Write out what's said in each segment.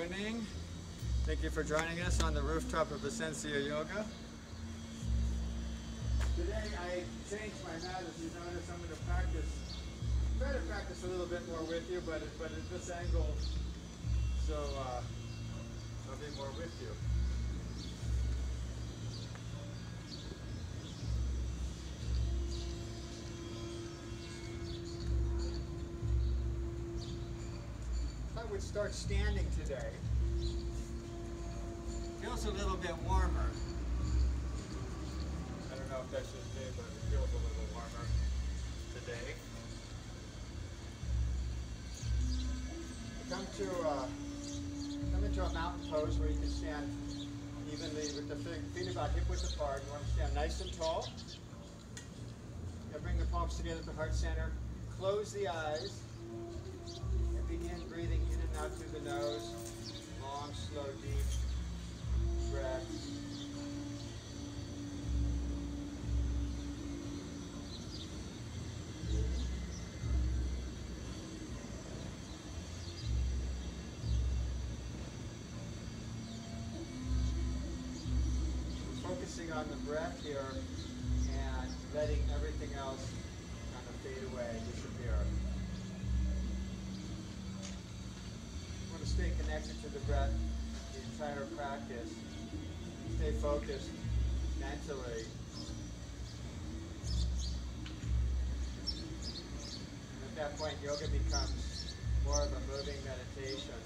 morning. Thank you for joining us on the rooftop of Essentia Yoga. Today I changed my mat. As you notice, I'm going to try to practice a little bit more with you, but at this angle, so I'll be more with you. I would start standing today. Feels a little bit warmer. I don't know if that's just me, but it feels a little warmer today. Come into a mountain pose where you can stand evenly with the feet about hip width apart. You want to stand nice and tall. Bring the palms together at the heart center. Close the eyes. And begin breathing in and out through the nose. Long, slow, deep breaths. Focusing on the breath here and letting everything else kind of fade away, disappear. You want to stay connected to the breath the entire practice. Stay focused mentally. And at that point, yoga becomes more of a moving meditation.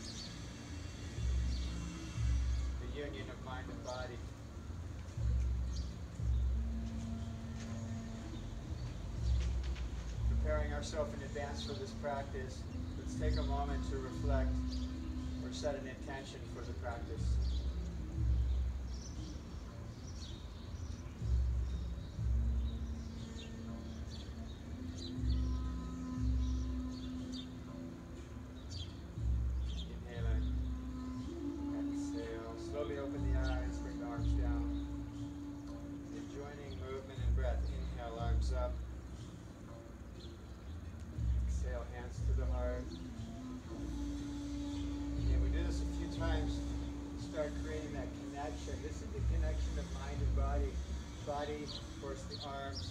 The union of mind and body. Preparing ourselves in advance for this practice, let's take a moment to reflect or set an intention for the practice. Inhaling. Exhale. Slowly open the eyes, bring the arms down. Joining movement and breath. Inhale, arms up. Exhale, hands to the heart. And we do this a few times. Start creating that connection. This is the connection of mind and body. Body, of course, the arms.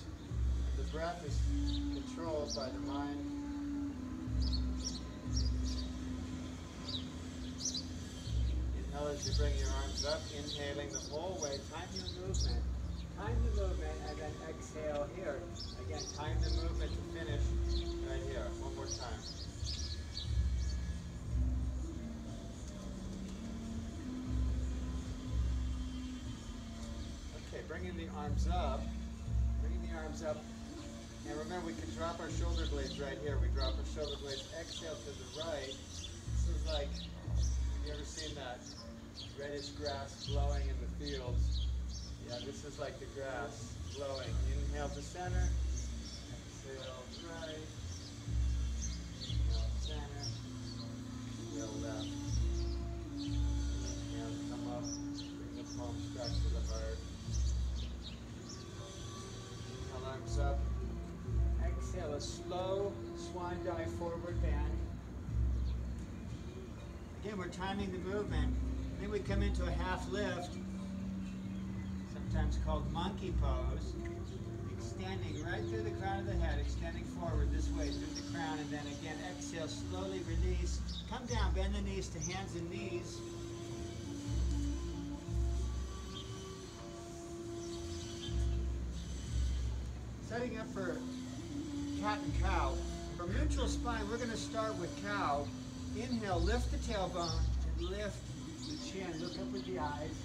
The breath is controlled by the mind. Inhale as you bring your arms up. Inhaling the whole way. Time your movement. Time the movement and then exhale here. Again, time the movement to finish right here. One more time. Okay, bringing the arms up. Bringing the arms up. And remember, we can drop our shoulder blades right here. We drop our shoulder blades. Exhale to the right. This is like, have you ever seen that reddish grass blowing in the fields? Yeah, this is like the grass blowing. Inhale to center. Exhale right. Inhale center. Exhale left. Inhale, come up. Bring the palms back to the heart. Inhale, arms up. Exhale, a slow swan dive forward bend. Again, we're timing the movement. Then we come into a half lift. Sometimes called monkey pose, extending right through the crown of the head, extending forward this way through the crown, and then again exhale, slowly release, come down, bend the knees to hands and knees. Setting up for cat and cow. For neutral spine, we're going to start with cow. Inhale, lift the tailbone, and lift the chin, look up with the eyes.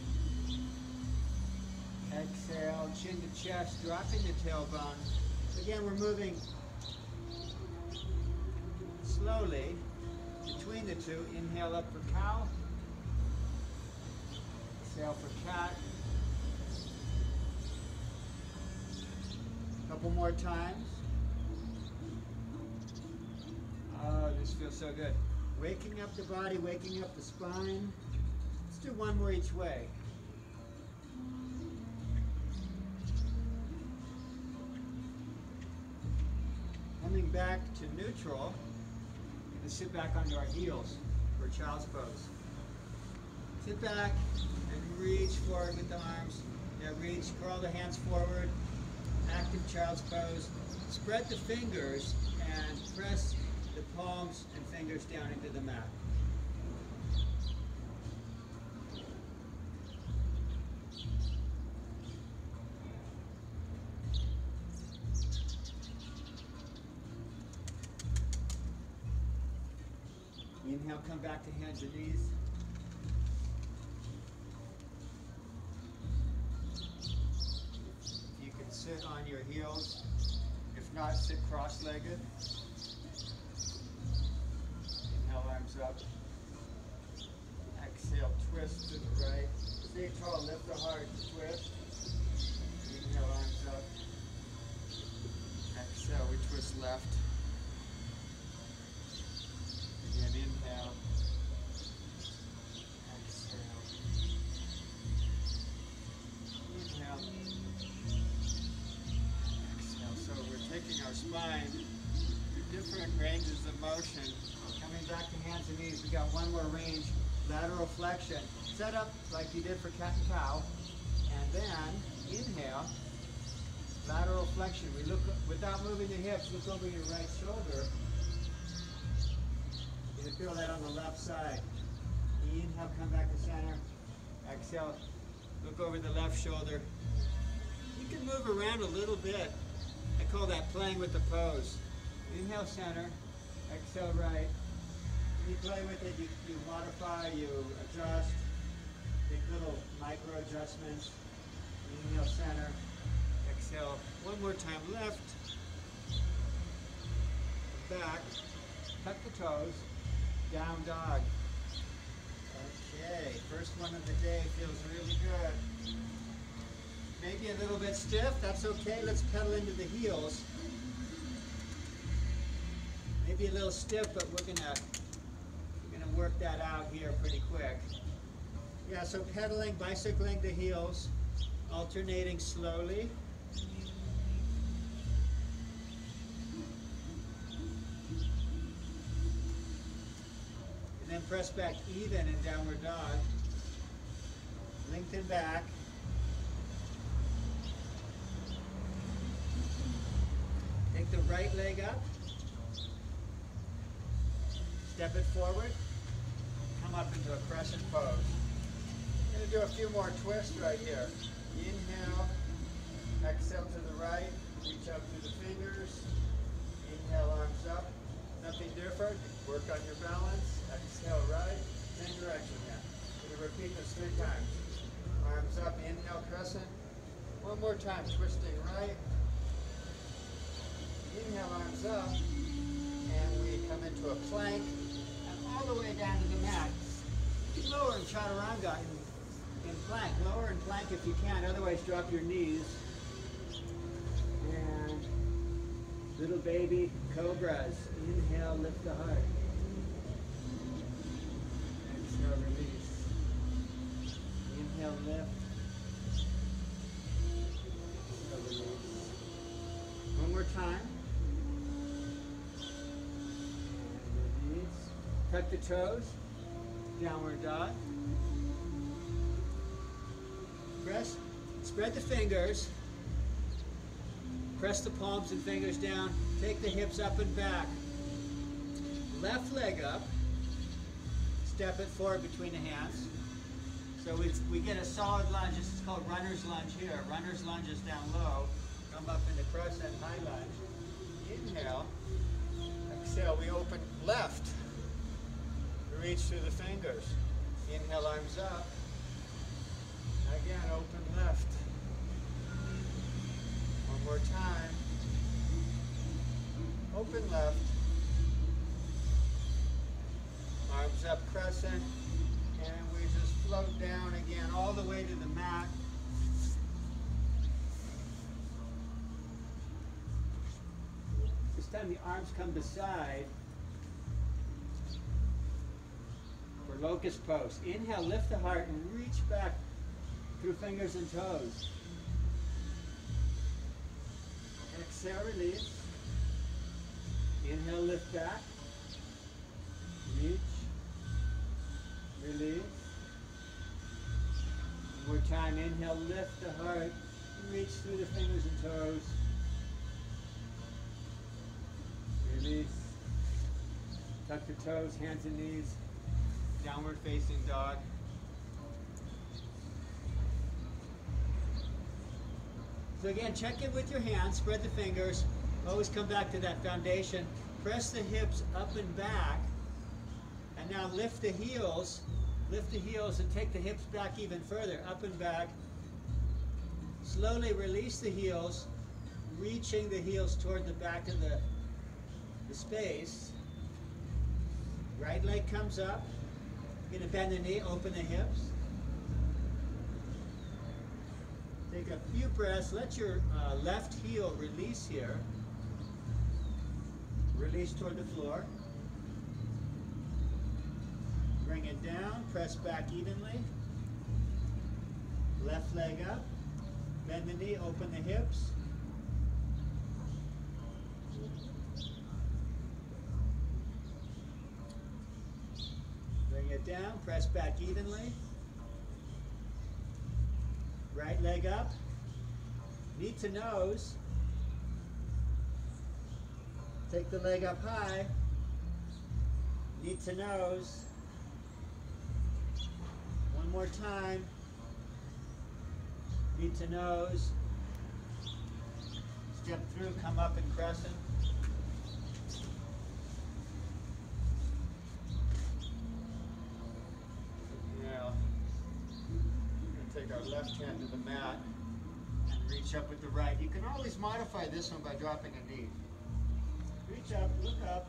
Exhale, chin to chest, dropping the tailbone. Again, we're moving slowly between the two. Inhale up for cow. Exhale for cat. Couple more times. Oh, this feels so good. Waking up the body, waking up the spine. Let's do one more each way. Coming back to neutral, we're going to sit back onto our heels for child's pose. Sit back and reach forward with the arms. Now reach, curl the hands forward. Active child's pose. Spread the fingers and press the palms and fingers down into the mat. Inhale, come back to hands and knees. You can sit on your heels. If not, sit cross-legged. Inhale, arms up. Exhale, twist to the right. Stay tall, lift the heart, twist. Inhale, arms up. Exhale, we twist left. Again, inhale. Exhale. Inhale. Exhale. So we're taking our spine to different ranges of motion. Coming back to hands and knees, we got one more range. Lateral flexion. Set up like you did for cat and cow. And then, inhale. Lateral flexion. We look, without moving the hips, look over your right shoulder. You can feel that on the left side. Inhale, come back to center. Exhale, look over the left shoulder. You can move around a little bit. I call that playing with the pose. Inhale, center. Exhale, right. You play with it, you modify, you adjust. Make little micro adjustments. Inhale, center. Exhale, one more time, left. Back. Tuck the toes. Down dog. Okay, first one of the day feels really good. Maybe a little bit stiff, that's okay. Let's pedal into the heels. Maybe a little stiff, but we're gonna work that out here pretty quick. Yeah, so pedaling, bicycling the heels, alternating slowly. And then press back even in downward dog. Lengthen back. Take the right leg up. Step it forward. Come up into a crescent pose. I'm going to do a few more twists right here. Inhale. Exhale to the right. Reach up through the fingers. Inhale, arms up. Nothing different. Work on your balance. Exhale, right. Same direction now. We're going to repeat this 3 times. Arms up. Inhale, crescent. One more time. Twisting right. Inhale, arms up. And we come into a plank. And all the way down to the mat. Lower in chaturanga in plank. Lower in plank if you can. Otherwise, drop your knees. And little baby cobras. Inhale, lift the heart. Exhale, release. Inhale, lift. Exhale, release. One more time. And release. Tuck the toes. Downward dog. Press. Spread the fingers. Press the palms and fingers down. Take the hips up and back. Left leg up. Step it forward between the hands. So we get a solid lunge. This is called runner's lunge here. Runner's lunge is down low. Come up into crescent high lunge. Inhale. Exhale. We open left. Reach through the fingers. Inhale, arms up. Again, open left. One more time. Open left. Arms up, crescent. And we just float down again all the way to the mat. This time the arms come beside. For locust pose. Inhale, lift the heart and reach back through fingers and toes. Exhale, release. Inhale, lift back. Reach. Release. more time. Inhale, lift the heart. Reach through the fingers and toes. Release. Tuck the toes, hands and knees. Downward facing dog. So again, check in with your hands, spread the fingers. Always come back to that foundation. Press the hips up and back. And now lift the heels. Lift the heels and take the hips back even further, up and back. Slowly release the heels, reaching the heels toward the back of the space. Right leg comes up. You're going to bend the knee, open the hips. Take a few breaths. Let your left heel release here. Release toward the floor. Bring it down. Press back evenly. Left leg up. Bend the knee, open the hips. Bring it down, press back evenly. Right leg up. Knee to nose. Take the leg up high. Knee to nose. One more time. Knee to nose. Step through, come up in crescent. Now, we're going to take our left hand to the mat and reach up with the right. You can always modify this one by dropping a knee. Reach up, look up,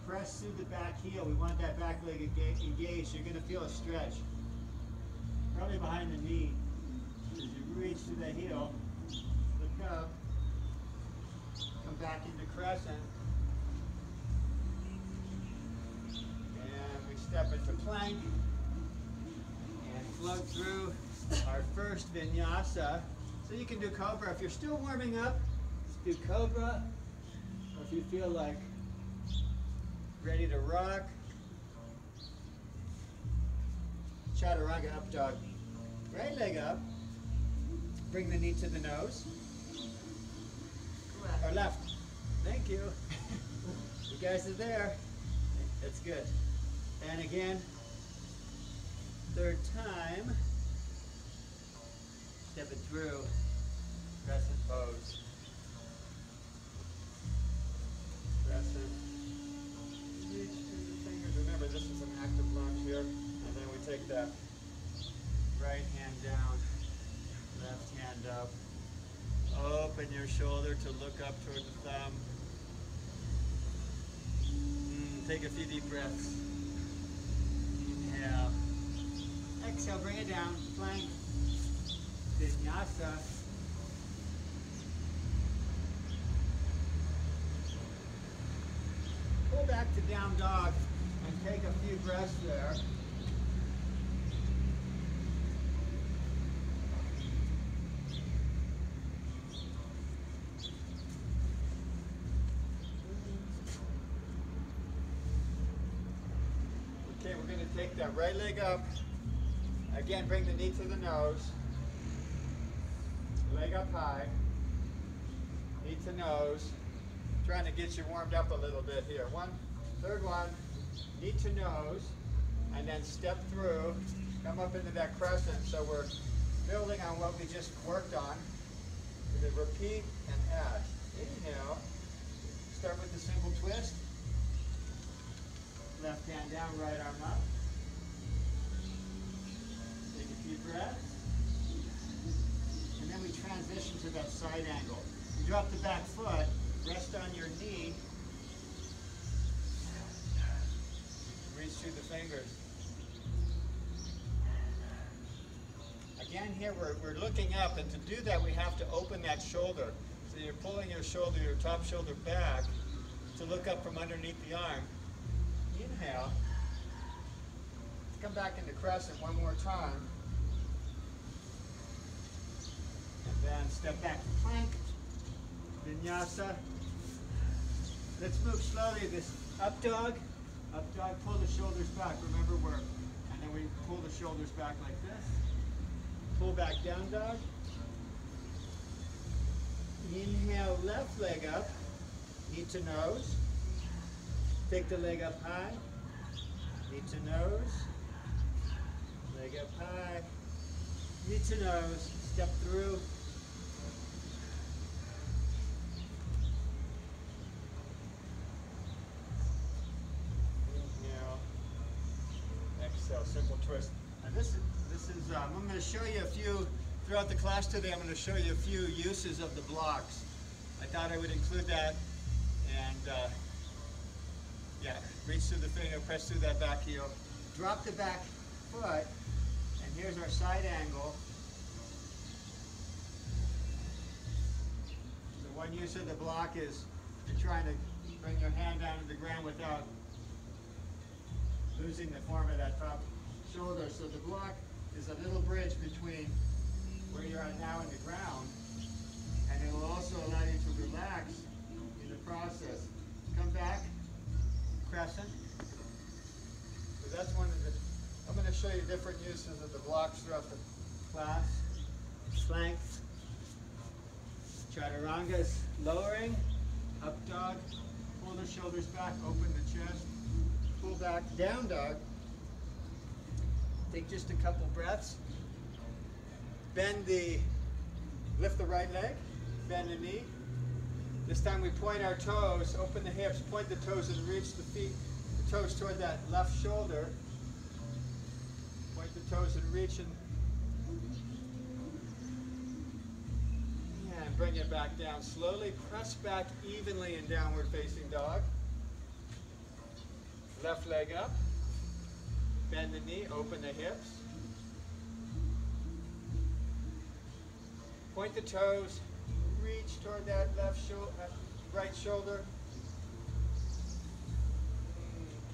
press through the back heel. We want that back leg engaged. You're going to feel a stretch, probably behind the knee. As you reach to the heel, look up, come back into crescent, and we step into plank and float through our first vinyasa. So you can do cobra. If you're still warming up, just do cobra. Or if you feel like ready to rock, chaturanga up dog. Right leg up. Bring the knee to the nose. Or left. Thank you. You guys are there. That's good. And again, third time. Step it through. Crescent pose. Crescent. Reach through the fingers. Remember, this is an active lunge here. And then we take that right hand down. Left hand up. Open your shoulder to look up toward the thumb. Take a few deep breaths. Inhale. Exhale, bring it down. Plank. Vinyasa. Pull back to down dog and take a few breaths there. Okay, we're going to take that right leg up. Again, bring the knee to the nose. Leg up high. Knee to nose. Trying to get you warmed up a little bit here. Third one. Knee to nose. And then step through. Come up into that crescent. So we're building on what we just worked on. We're going to repeat and add. Inhale. Start with the single twist. Left hand down, right arm up. Take a few breaths. And then we transition to that side angle. You drop the back foot, rest on your knee. Reach through the fingers. Again here, we're looking up, and to do that we have to open that shoulder. So you're pulling your shoulder, your top shoulder back to look up from underneath the arm. Inhale. Come back into crescent one more time. And then step back to plank. Vinyasa. Let's move slowly. This up dog. Up dog, pull the shoulders back. Remember, and then we pull the shoulders back like this. pull back down dog. Inhale, left leg up, knee to nose. Take the leg up high, knee to nose. Leg up high, knee to nose, step through. Inhale, exhale, simple twist. And this is I'm going to show you a few, throughout the class today, I'm going to show you a few uses of the blocks. I thought I would include that, and yeah, reach through the finger, press through that back heel, drop the back foot, and here's our side angle. The one use of the block is you're trying to bring your hand down to the ground without losing the form of that top shoulder. So the block is a little bridge between where you're at now and the ground, and it will also allow you to relax in the process. Come back, crescent. So that's one of the, I'm going to show you different uses of the blocks throughout the class. Plank, chaturanga is lowering, up dog, pull the shoulders back, open the chest, pull back, down dog. Take just a couple breaths. Lift the right leg, bend the knee. This time we point our toes, open the hips, point the toes and reach the toes toward that left shoulder. Point the toes and reach and bring it back down. Slowly press back evenly in downward facing dog. Left leg up. Bend the knee, open the hips. Point the toes, reach toward that right shoulder.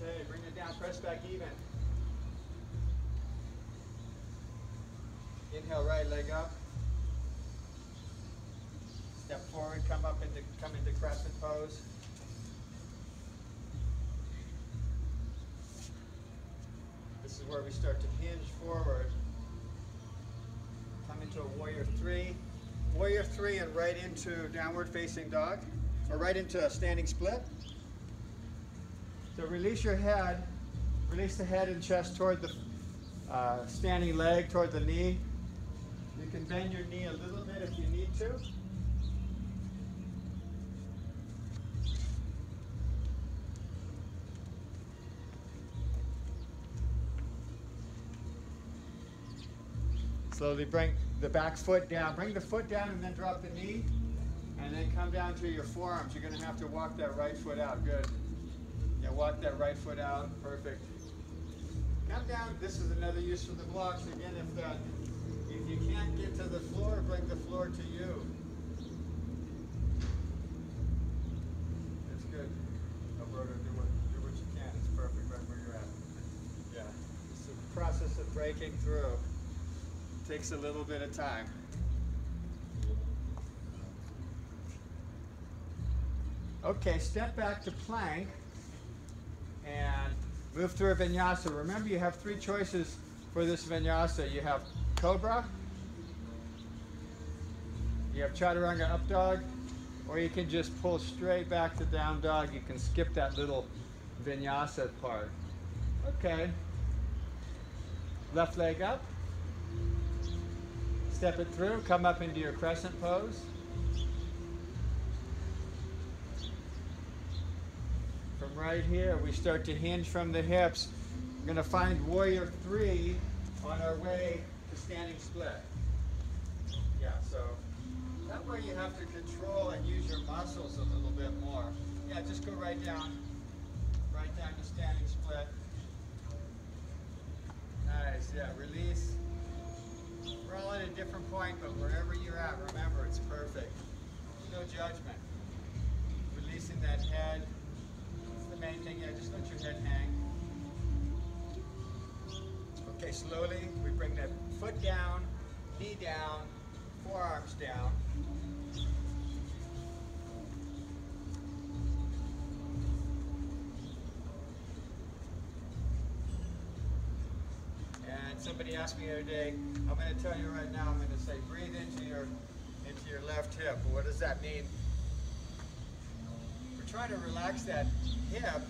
Okay, bring it down, press back even. Inhale, right leg up. Step forward, come into crescent pose. This is where we start to hinge forward. Come into a warrior three. Warrior three and right into downward facing dog, or right into a standing split. So release your head, release the head and chest toward the standing leg, toward the knee. You can bend your knee a little bit if you need to. Slowly bring the back foot down. Bring the foot down and then drop the knee. And then come down to your forearms. You're going to have to walk that right foot out. Good. Yeah, walk that right foot out. Perfect. Come down. This is another use for the blocks. Again, if you can't get to the floor, bring the floor to you. That's good. Alberto, do what you can. It's perfect right where you're at. Yeah. It's a process of breaking through. Takes a little bit of time. Okay, step back to plank and move through a vinyasa. Remember, you have three choices for this vinyasa. You have cobra, you have chaturanga up dog, or you can just pull straight back to down dog. You can skip that little vinyasa part. Okay. Left leg up. Step it through, come up into your crescent pose. From right here, we start to hinge from the hips. We're going to find warrior three on our way to standing split. Yeah, so that way you have to control and use your muscles a little bit more. Yeah, just go right down to standing split. Nice, yeah, release. We're all at a different point, but wherever you're at, remember, it's perfect. No judgment. Releasing that head. That's the main thing. Yeah, just let your head hang. Okay, slowly, we bring that foot down, knee down, forearms down. somebody asked me the other day, I'm going to tell you right now, I'm going to say breathe into your left hip. What does that mean? We're trying to relax that hip,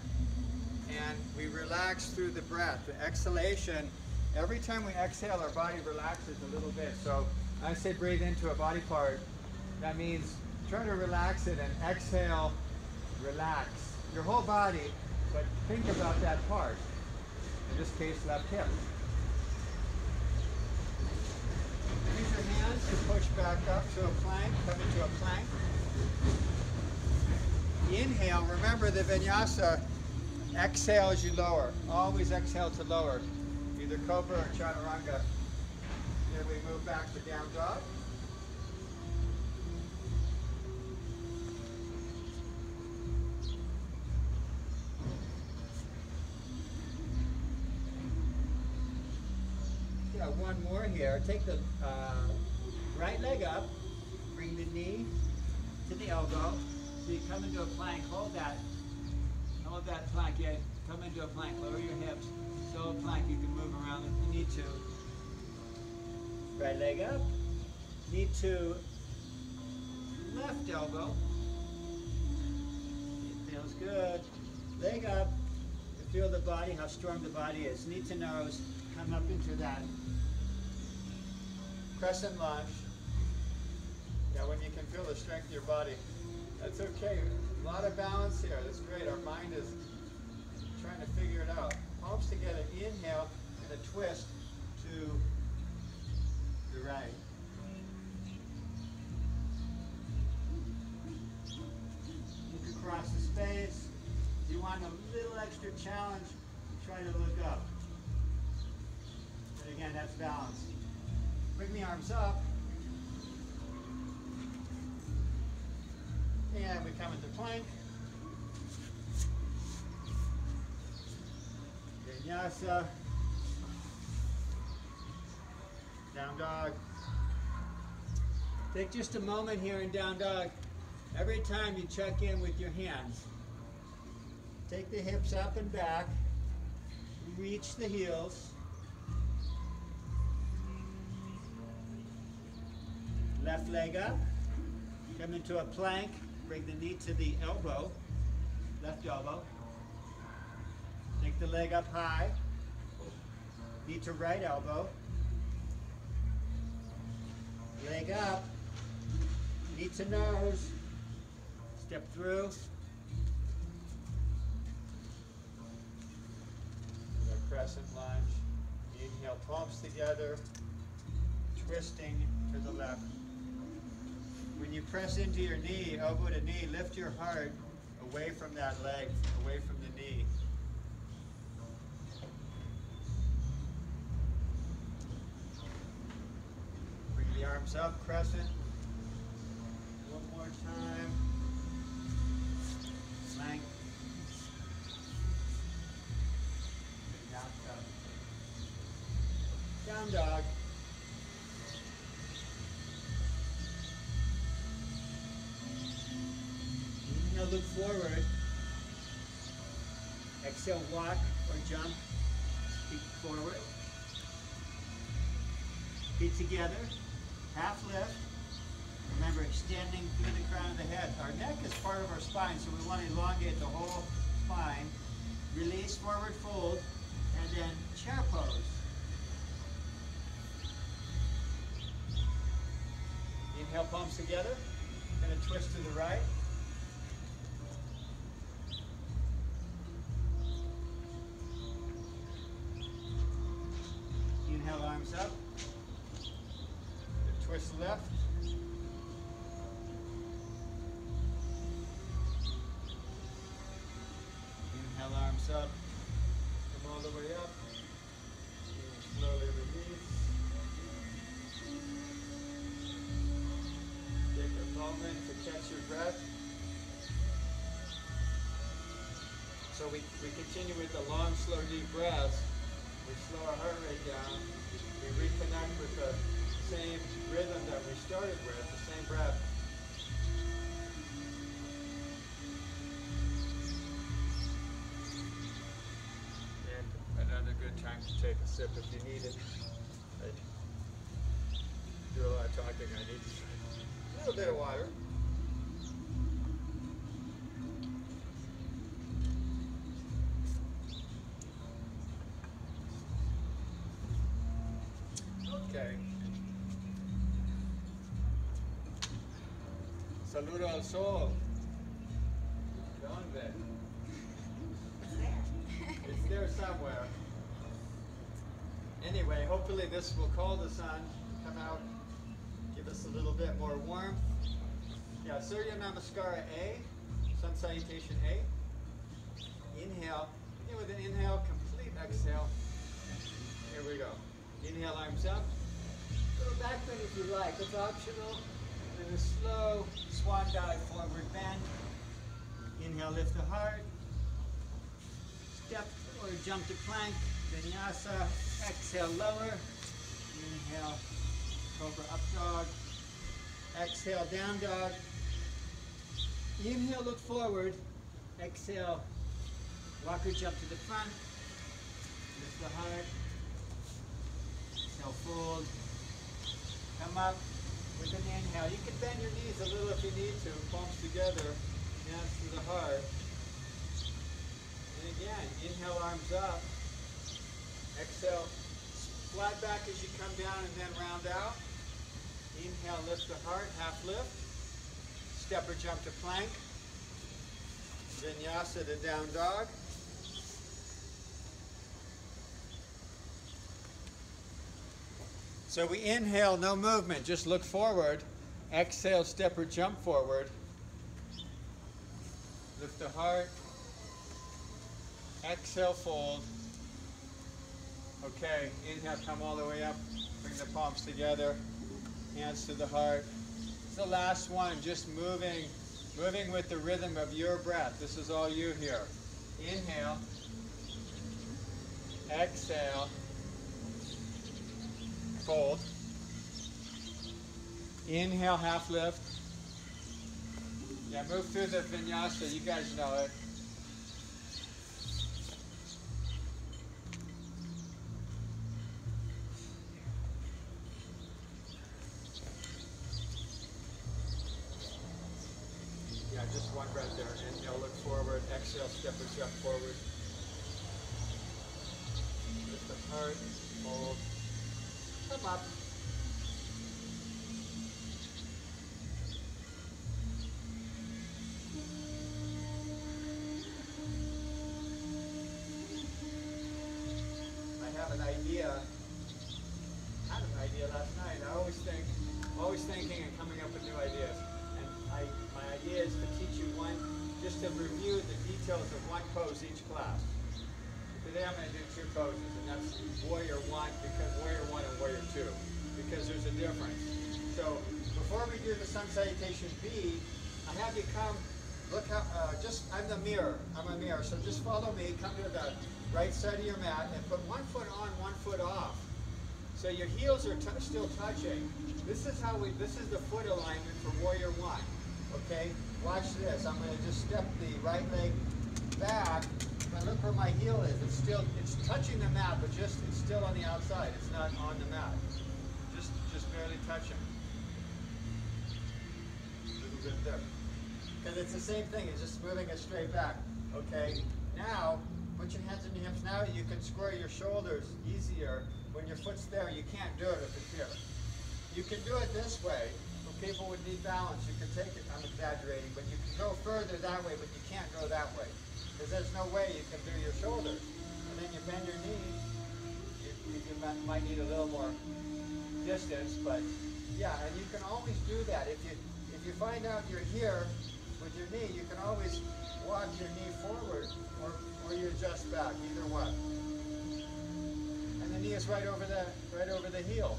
and we relax through the breath. The exhalation, every time we exhale, our body relaxes a little bit. So I say breathe into a body part. That means try to relax it and exhale, relax your whole body, but think about that part. In this case, left hip. Use your hands to push back up to a plank, come into a plank. Inhale, remember the vinyasa, exhale as you lower. Always exhale to lower, either cobra or chaturanga. Then we move back to down dog. One more here. Take the right leg up, bring the knee to the elbow. So you come into a plank, hold that plank. Yeah, come into a plank, lower your hips. So a plank, you can move around if you need to. Right leg up, knee to left elbow. It feels good. Leg up, you feel the body, how strong the body is. Knee to nose, come up into that crescent lunge. Yeah, when you can feel the strength of your body. That's okay. A lot of balance here. That's great. Our mind is trying to figure it out. Palms together. Inhale and a twist to the right. Look across the space. If you want a little extra challenge, try to look up. But again, that's balance. Bring the arms up. And we come into plank. Vinyasa. Down dog. Take just a moment here in down dog. Every time you check in with your hands. Take the hips up and back. Reach the heels. Left leg up, come into a plank, bring the knee to the elbow, left elbow. Take the leg up high, knee to right elbow. Leg up, knee to nose, step through. The crescent lunge, inhale, palms together, twisting to the left. When you press into your knee, elbow to knee, lift your heart away from that leg, away from the knee. Bring the arms up, crescent. One more time. Plank. Down dog. Now look forward. Exhale, walk or jump. Feet forward. Feet together. Half lift. Remember, extending through the crown of the head. Our neck is part of our spine, so we want to elongate the whole spine. Release, forward fold, and then chair pose. Inhale, palms together. Going to twist to the right. Inhale, arms up. Twist left. Inhale, arms up. Come all the way up. And slowly release. Take a moment to catch your breath. So we continue with the long, slow, deep breaths. We slow our heart rate down. We reconnect with the same rhythm that we started with, the same breath. And another good time to take a sip if you need it. not talking. I need a little bit of water. Okay. Saludo al sol. ¿Dónde? It's there somewhere. Anyway, hopefully this will call the sun, come out, give us a little bit more warmth. Yeah, Surya Namaskara A, sun salutation A. Inhale, begin with an inhale, complete exhale. Here we go. Inhale, arms up. Little back bend if you like, it's optional. And a slow swan dive, forward bend. Inhale, lift the heart. Step or jump to plank, vinyasa. Exhale, lower. Inhale, cobra up dog. Exhale, down dog. Inhale, look forward. Exhale, walker jump to the front. Lift the heart. Exhale, fold. Come up with an inhale. You can bend your knees a little if you need to. Palms together, hands to the heart. And again, inhale, arms up. Exhale, flat back as you come down and then round out. Inhale, lift the heart, half lift. Step or jump to plank. Vinyasa to down dog. So we inhale, no movement, just look forward. Exhale, step or jump forward. Lift the heart. Exhale, fold. Okay, inhale, come all the way up. Bring the palms together. Hands to the heart. It's the last one, just moving with the rhythm of your breath. This is all you here. Inhale. Exhale. Fold. Inhale, half lift. Yeah, move through the vinyasa. You guys know it. Yeah, just one breath there. Inhale, look forward. Exhale, step or jump forward. Lift the heart. Hold. Come up. I have an idea. I had an idea last night. I'm always thinking and coming up with new ideas. And my idea is to teach you just to review the details of one pose each class. Today I'm going to do two poses, and that's Warrior 1, because Warrior 1 and Warrior 2, because there's a difference. So before we do the sun salutation B, I have you come, look how, I'm the mirror, I'm a mirror, so just follow me, come to the right side of your mat, and put one foot on, one foot off. So your heels are still touching. This is the foot alignment for Warrior 1, okay? Watch this, I'm going to just step the right leg back, and look where my heel is. It's touching the mat, but it's still on the outside. It's not on the mat. Just barely touching. A little bit there. Because it's the same thing, it's just moving it straight back. Okay, now, put your hands on your hips. Now you can square your shoulders easier. When your foot's there, you can't do it if it's here. You can do it this way. For people who need balance, you can take it, I'm exaggerating, but you can go further that way, but you can't go that way. Because there's no way you can do your shoulders. And then you bend your knee, you might need a little more distance, but yeah, and you can always do that. If you find out you're here with your knee, you can always walk your knee forward or you adjust back, either one. And the knee is right over the heel.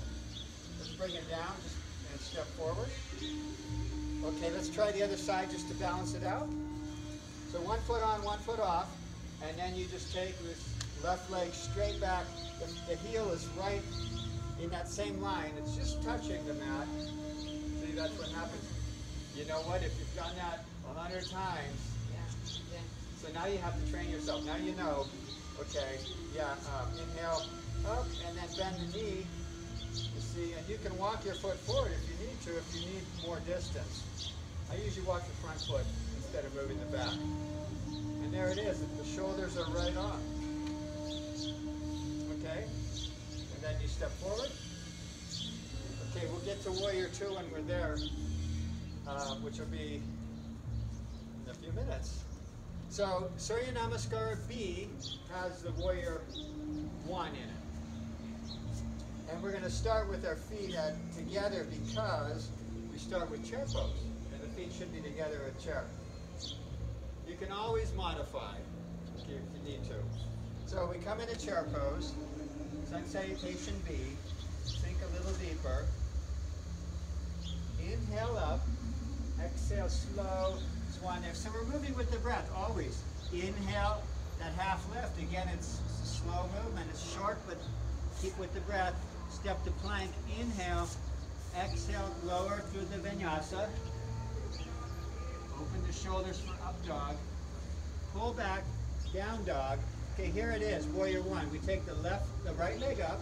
Let's bring it down and step forward. Okay, let's try the other side just to balance it out. So one foot on, one foot off, and then you just take this left leg straight back. The heel is right in that same line. It's just touching the mat. See, that's what happens. You know what? If you've done that 100 times, yeah. So now you have to train yourself. Now you know. Okay, yeah. Inhale up, and then bend the knee. You see, and you can walk your foot forward if you need to, if you need more distance. I usually walk the front foot instead of moving the back. And there it is, the shoulders are right on. Okay? And then you step forward. Okay, we'll get to Warrior 2 when we're there, which will be in a few minutes. So, Surya Namaskara B has the Warrior 1 in it. And we're going to start with our feet together because we start with chair pose. And the feet should be together with chair. You can always modify if you need to. So we come into chair pose, Sun Salutation B, sink a little deeper. Inhale up, exhale slow, swan dive. So we're moving with the breath always. Inhale, that half lift. Again, it's a slow movement. It's short, but keep with the breath. Step to plank, inhale, exhale, lower through the vinyasa. Open the shoulders for up dog. Pull back, down dog. Okay, here it is, Warrior 1. We take the right leg up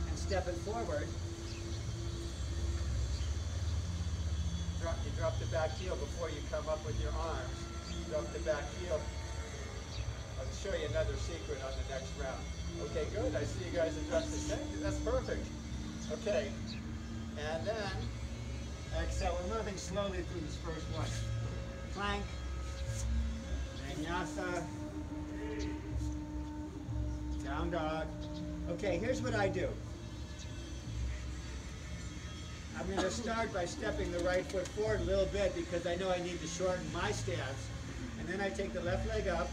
and step it forward. You drop the back heel before you come up with your arms. Drop the back heel. I'll show you another secret on the next round. Okay, good. I see you guys adjusting. Thank you. That's perfect. Okay. And then exhale. We're moving slowly through this first one. Plank. Vinyasa. Down dog. Okay, here's what I do. I'm going to start by stepping the right foot forward a little bit because I know I need to shorten my stance. And then I take the left leg up,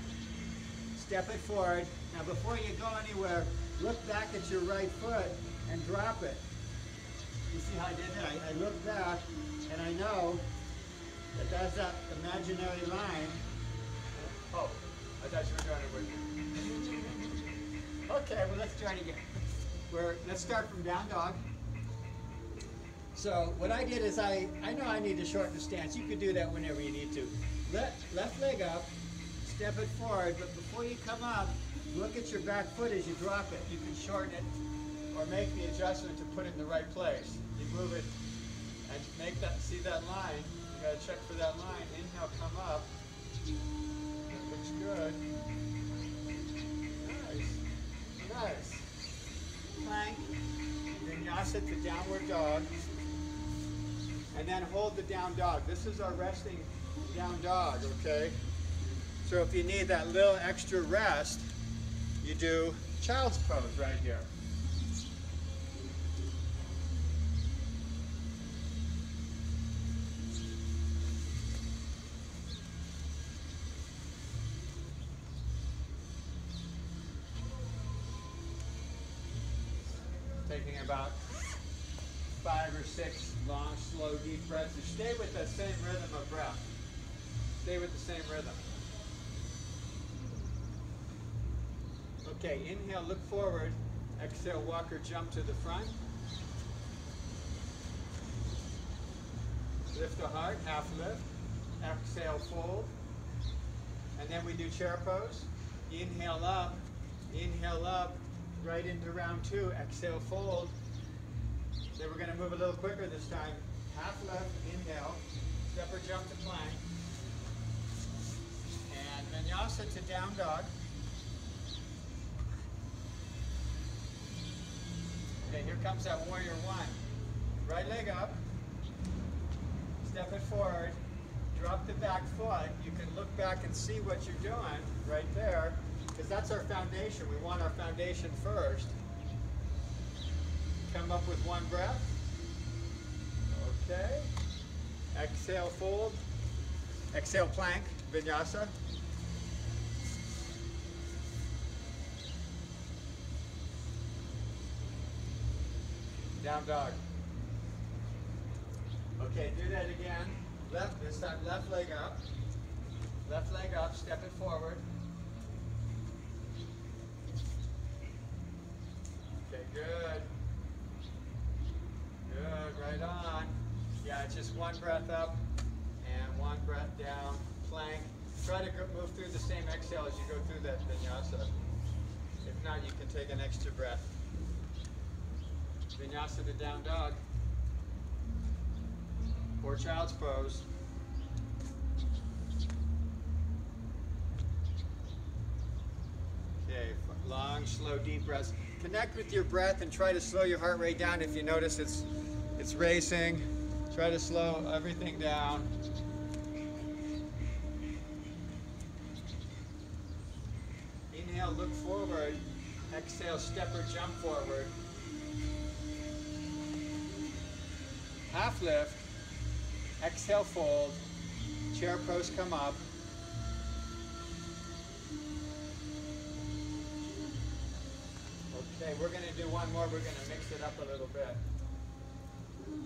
step it forward. Now before you go anywhere, look back at your right foot and drop it. You see how I did that? I look back and I know that that's that imaginary line. Oh, I thought you were doing it with me. Okay, well let's try it again. Let's start from down dog. So what I did is I know I need to shorten the stance. You could do that whenever you need to. Left leg up, step it forward, but before you come up, look at your back foot as you drop it. You can shorten it or make the adjustment to put it in the right place. You move it and see that line. You gotta check for that line. Inhale, come up. That looks good. Nice. Plank, vinyasa to downward dog. And then hold the down dog. This is our resting down dog, okay? So if you need that little extra rest, you do child's pose right here. Taking about 5 or 6 long, slow, deep breaths. You stay with that same rhythm of breath. Stay with the same rhythm. Okay, inhale, look forward. Exhale, walk or jump to the front. Lift the heart, half lift. Exhale, fold. And then we do chair pose. Inhale up, right into round 2. Exhale, fold. Then we're going to move a little quicker this time. Half left, inhale, step or jump to plank. And vinyasa to down dog. Okay, here comes that Warrior 1. Right leg up, step it forward, drop the back foot. You can look back and see what you're doing right there, because that's our foundation. We want our foundation first. Come up with one breath. Okay. Exhale, fold. Exhale, plank, vinyasa. Down dog. Okay, do that again. This time left leg up. Left leg up, step it forward. Okay, good. Good, right on. Yeah, it's just one breath up and one breath down. Plank. Try to move through the same exhale as you go through that vinyasa. If not, you can take an extra breath. Vinyasa to down dog. Or child's pose. Okay, long, slow, deep breaths. Connect with your breath and try to slow your heart rate down if you notice it's racing. Try to slow everything down. Inhale, look forward. Exhale, step or jump forward. Half lift. Exhale, fold. Chair pose, come up. Okay, we're going to do one more. We're going to mix it up a little bit.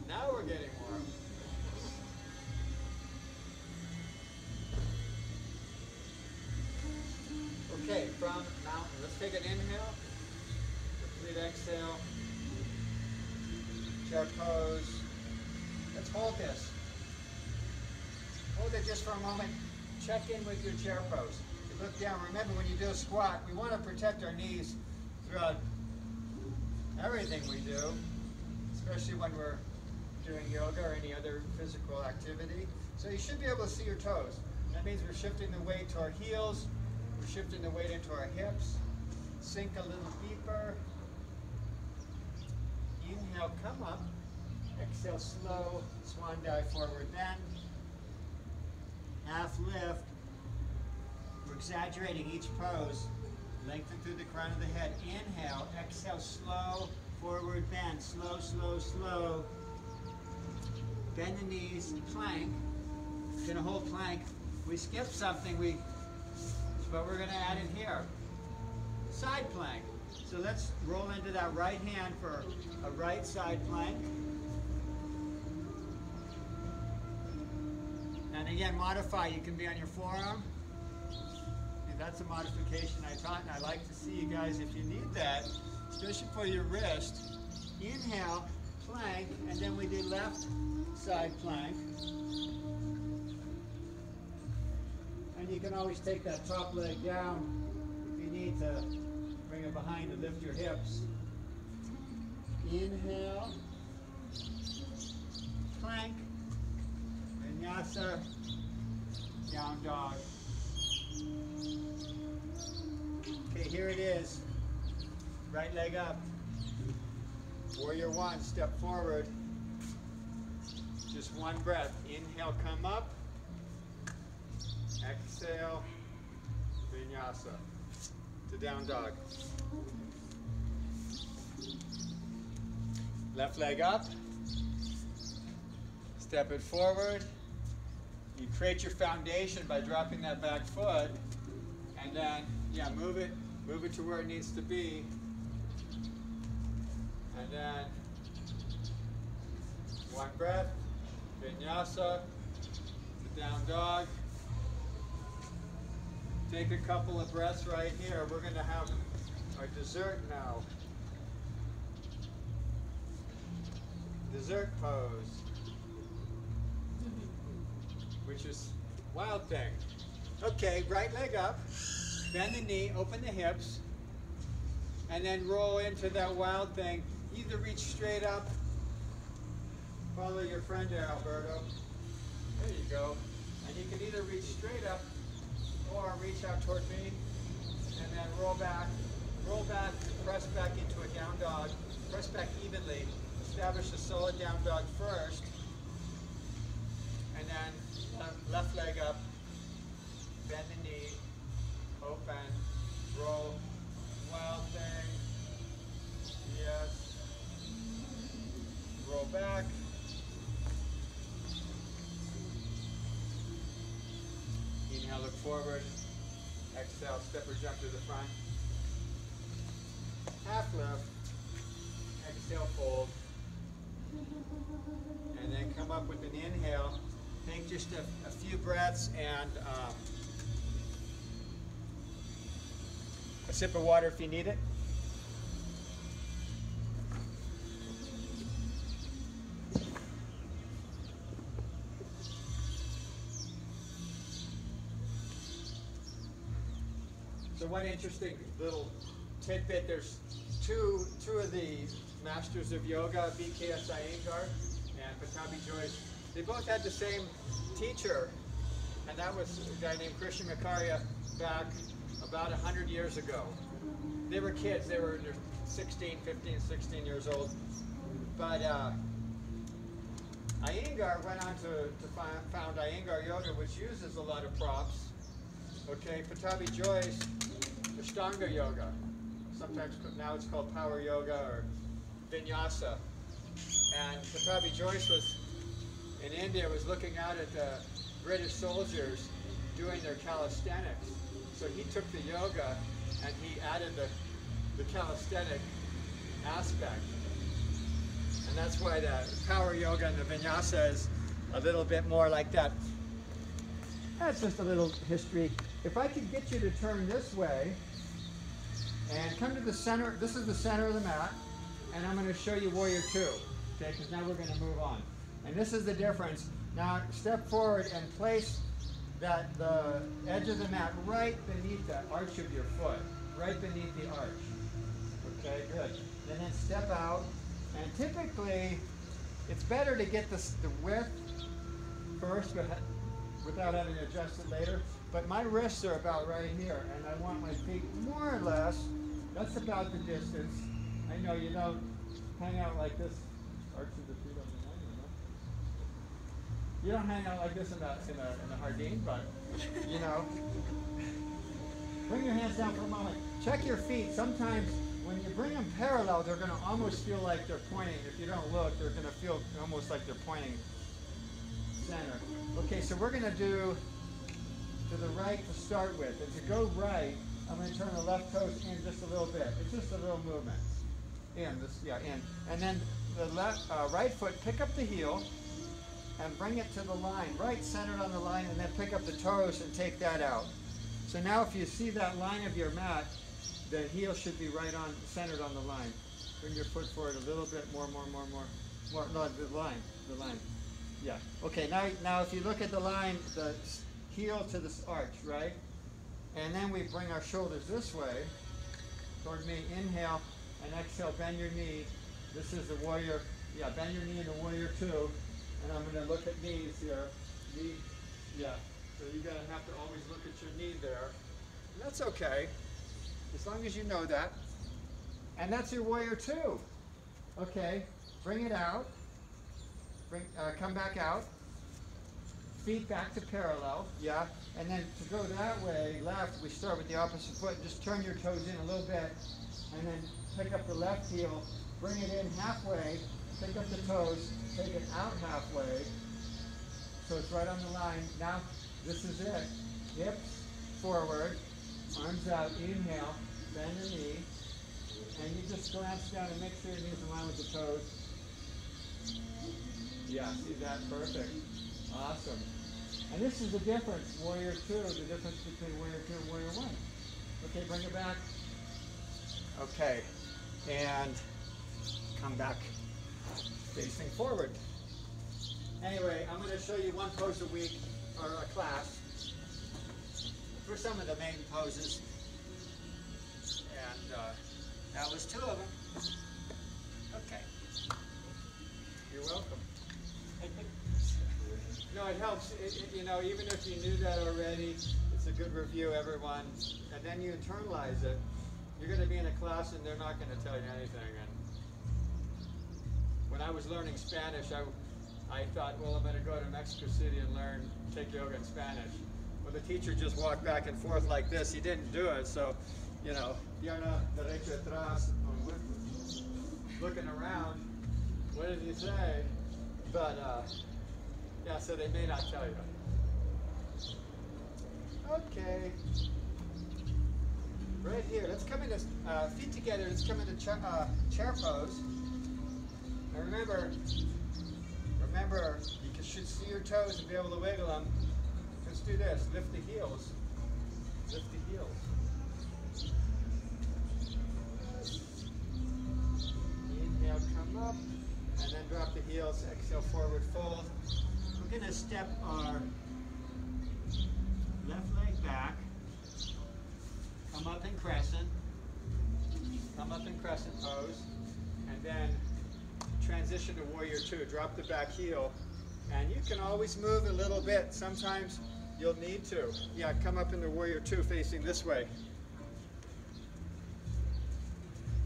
Now we're getting warm. Okay, from mountain. Let's take an inhale. Complete exhale. Chair pose. Let's hold this. Hold it just for a moment. Check in with your chair pose. You look down. Remember, when you do a squat, we want to protect our knees throughout everything we do, especially when we're doing yoga or any other physical activity. So you should be able to see your toes. That means we're shifting the weight to our heels. We're shifting the weight into our hips. Sink a little deeper. Inhale, come up. Exhale, slow. Swan dive forward bend. Half lift. We're exaggerating each pose. Lengthen through the crown of the head. Inhale, exhale, slow, forward bend. Slow, slow, slow. Bend the knees, plank. We're gonna hold plank. We skipped something, but we're gonna add it here. Side plank. So let's roll into that right hand for a right side plank. And again, modify. You can be on your forearm. That's a modification I taught, and I like to see you guys if you need that, especially for your wrist. Inhale, plank, and then we do left side plank. And you can always take that top leg down if you need to bring it behind to lift your hips. Inhale, plank, vinyasa, down dog. Okay, here it is. Right leg up. Warrior one, step forward. Just one breath. Inhale, come up. Exhale, vinyasa to down dog. Left leg up. Step it forward. You create your foundation by dropping that back foot, and then, yeah, move it to where it needs to be, and then one breath, vinyasa, to down dog. Take a couple of breaths right here. We're going to have our dessert now. Dessert pose, which is wild thing. Okay, right leg up, bend the knee, open the hips, and then roll into that wild thing. Either reach straight up, follow your friend there, Alberto. There you go. And you can either reach straight up or reach out toward me, and then roll back, press back into a down dog, press back evenly, establish a solid down dog first, and then left leg up, bend the knee, open, roll, wild thing, yes, roll back, inhale, look forward, exhale, step or jump to the front, half lift, exhale, fold, and then come up with an inhale. Take just a few breaths and a sip of water if you need it. So one interesting little tidbit, there's two of the masters of yoga, BKS Iyengar and Pattabhi Jois. They both had the same teacher, and that was a guy named Krishnamacharya back about 100 years ago. They were kids, they were 16, 15, 16 years old. But Iyengar went on to found Iyengar Yoga, which uses a lot of props. Okay, Pattabhi Jois, Ashtanga Yoga. Sometimes now it's called Power Yoga or Vinyasa. And Pattabhi Jois was in India, was looking out at the British soldiers doing their calisthenics. So he took the yoga and he added the calisthenic aspect. And that's why the Power Yoga and the Vinyasa is a little bit more like that. That's just a little history. If I could get you to turn this way and come to the center, this is the center of the mat, and I'm going to show you Warrior 2, okay, because now we're going to move on. And this is the difference. Now step forward and place the edge of the mat right beneath the arch of your foot, right beneath the arch. Okay, good. And then step out, and typically it's better to get the width first without having to adjust it later. But my wrists are about right here, and I want my feet more or less, that's about the distance. I know you don't hang out like this, arches the feet on the line, you know. You don't hang out like this in a Hardin, but, you know. Bring your hands down for a moment. Check your feet. Sometimes when you bring them parallel, they're going to almost feel like they're pointing. If you don't look, they're going to feel almost like they're pointing center. Okay, so we're going to do to the right to start with. And to go right, I'm going to turn the left toes in just a little bit. It's just a little movement. In, in. And then the right foot, pick up the heel and bring it to the line, right centered on the line, and then pick up the toes and take that out. So now if you see that line of your mat, the heel should be right on, centered on the line. Bring your foot forward a little bit more, no, the line. Yeah, okay, now if you look at the line, the heel to this arch, right? And then we bring our shoulders this way toward me. Inhale and exhale, bend your knee. This is the warrior, yeah, bend your knee in the Warrior 2. And I'm going to look at knees here. Knee, yeah, so you're going to have to always look at your knee there. And that's okay, as long as you know that. And that's your Warrior 2. Okay, bring it out. Come back out. Feet back to parallel, yeah. And then to go that way, left, we start with the opposite foot. Just turn your toes in a little bit, and then pick up the left heel, bring it in halfway, pick up the toes, take it out halfway, so it's right on the line. Now, this is it. Hips forward, arms out, inhale, bend the knee, and you just glance down and make sure your knees align with the toes. Yeah, see that? Perfect. Awesome. And this is the difference, Warrior 2, the difference between Warrior 2 and Warrior 1. Okay, bring it back. Okay, and come back facing forward. Anyway, I'm going to show you one pose a week, or a class, for some of the main poses. And that was 2 of them. Okay. You're welcome. No, it helps. You know, even if you knew that already, it's a good review, everyone. And then you internalize it. You're going to be in a class and they're not going to tell you anything. And when I was learning Spanish, I thought, well, I'm going to go to Mexico City and take yoga in Spanish. Well, the teacher just walked back and forth like this. He didn't do it, so, you know, pierna derecha atrás, looking around. What did he say? But, yeah, so they may not tell you. Okay. Right here, let's come into feet together. Let's come into chair pose. And remember, you should see your toes and be able to wiggle them. Just do this. Lift the heels. Lift the heels. Inhale, come up, and then drop the heels. Exhale, forward fold. We're going to step our left leg back. Come up in crescent. Come up in crescent pose. And and then transition to warrior two. Drop the back heel, and you can always move a little bit. Sometimes you'll need to. Yeah, come up in the warrior two facing this way.